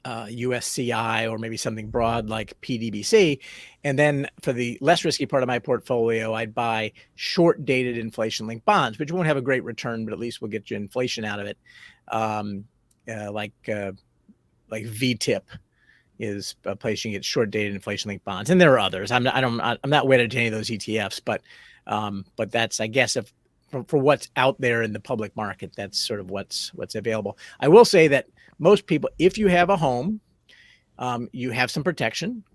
USCI, or maybe something broad like PDBC. And then for the less risky part of my portfolio, I'd buy short dated inflation linked bonds, which won't have a great return, but at least we'll get you inflation out of it. Like VTIP is a place you can get short dated inflation linked bonds. And there are others. I'm not wedded to any of those ETFs, but that's, I guess, for what's out there in the public market, that's sort of what's available. I will say that most people, if you have a home, you have some protection.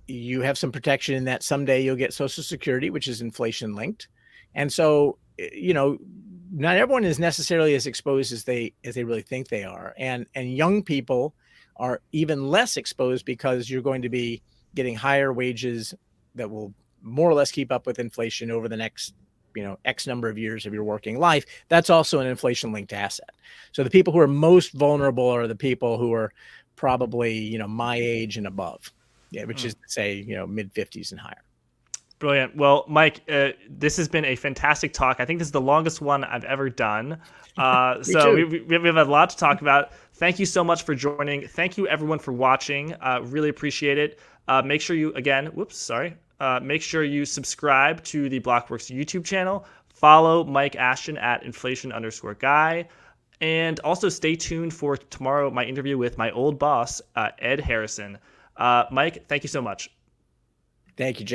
You have some protection in that someday you'll get Social Security, which is inflation linked. And so, not everyone is necessarily as exposed as they really think they are. And young people are even less exposed because you're going to be getting higher wages that will more or less keep up with inflation over the next, X number of years of your working life. That's also an inflation linked asset. So the people who are most vulnerable are the people who are probably, my age and above, which is to say, mid 50s and higher. Brilliant. Well, Mike, this has been a fantastic talk. I think this is the longest one I've ever done. So we have a lot to talk about. Thank you so much for joining. Thank you, everyone, for watching. Really appreciate it. Make sure you, make sure you subscribe to the Blockworks YouTube channel. Follow Mike Ashton at inflation_guy. And also stay tuned for tomorrow, my interview with my old boss, Ed Harrison. Mike, thank you so much. Thank you, Jack.